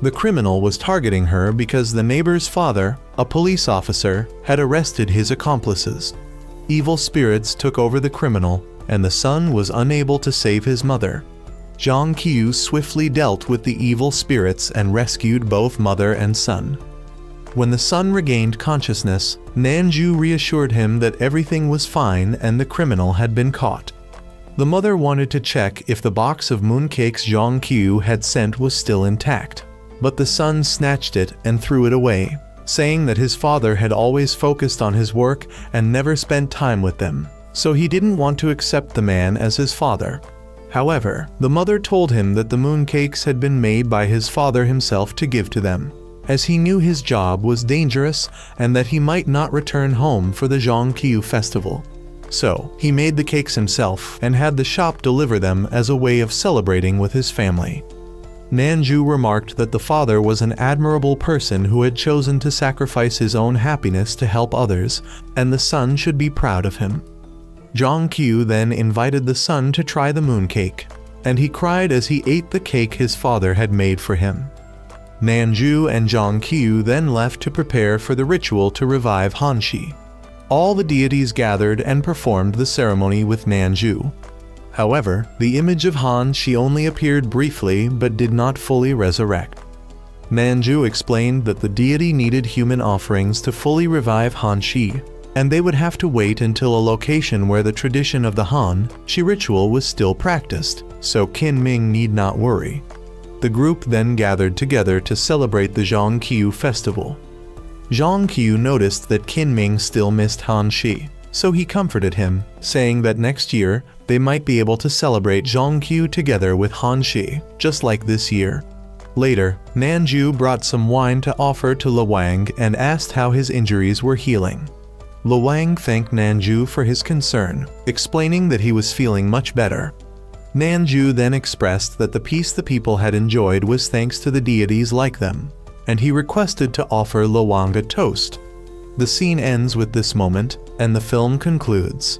The criminal was targeting her because the neighbor's father, a police officer, had arrested his accomplices. Evil spirits took over the criminal, and the son was unable to save his mother. Zhang Qiu swiftly dealt with the evil spirits and rescued both mother and son. When the son regained consciousness, Nanju reassured him that everything was fine and the criminal had been caught. The mother wanted to check if the box of mooncakes Zhang Qiu had sent was still intact, but the son snatched it and threw it away, saying that his father had always focused on his work and never spent time with them, so he didn't want to accept the man as his father. However, the mother told him that the mooncakes had been made by his father himself to give to them, as he knew his job was dangerous and that he might not return home for the Zhangqiu festival. So, he made the cakes himself and had the shop deliver them as a way of celebrating with his family. Nanju remarked that the father was an admirable person who had chosen to sacrifice his own happiness to help others, and the son should be proud of him. Zhang Qiu then invited the son to try the mooncake, and he cried as he ate the cake his father had made for him. Nanju and Zhang Qiu then left to prepare for the ritual to revive Hanshi. All the deities gathered and performed the ceremony with Nanju. However, the image of Hanshi only appeared briefly but did not fully resurrect. Nanju explained that the deity needed human offerings to fully revive Hanshi, and they would have to wait until a location where the tradition of the Han-Shi ritual was still practiced, so Qin Ming need not worry. The group then gathered together to celebrate the Zhangqiu festival. Zhangqiu noticed that Qin Ming still missed Hanshi, so he comforted him, saying that next year they might be able to celebrate Zhangqiu together with Hanshi, just like this year. Later, Nanju brought some wine to offer to Lu Wang and asked how his injuries were healing. Lu Wang thanked Nanju for his concern, explaining that he was feeling much better. Nanju then expressed that the peace the people had enjoyed was thanks to the deities like them, and he requested to offer Lu Wang a toast. The scene ends with this moment, and the film concludes.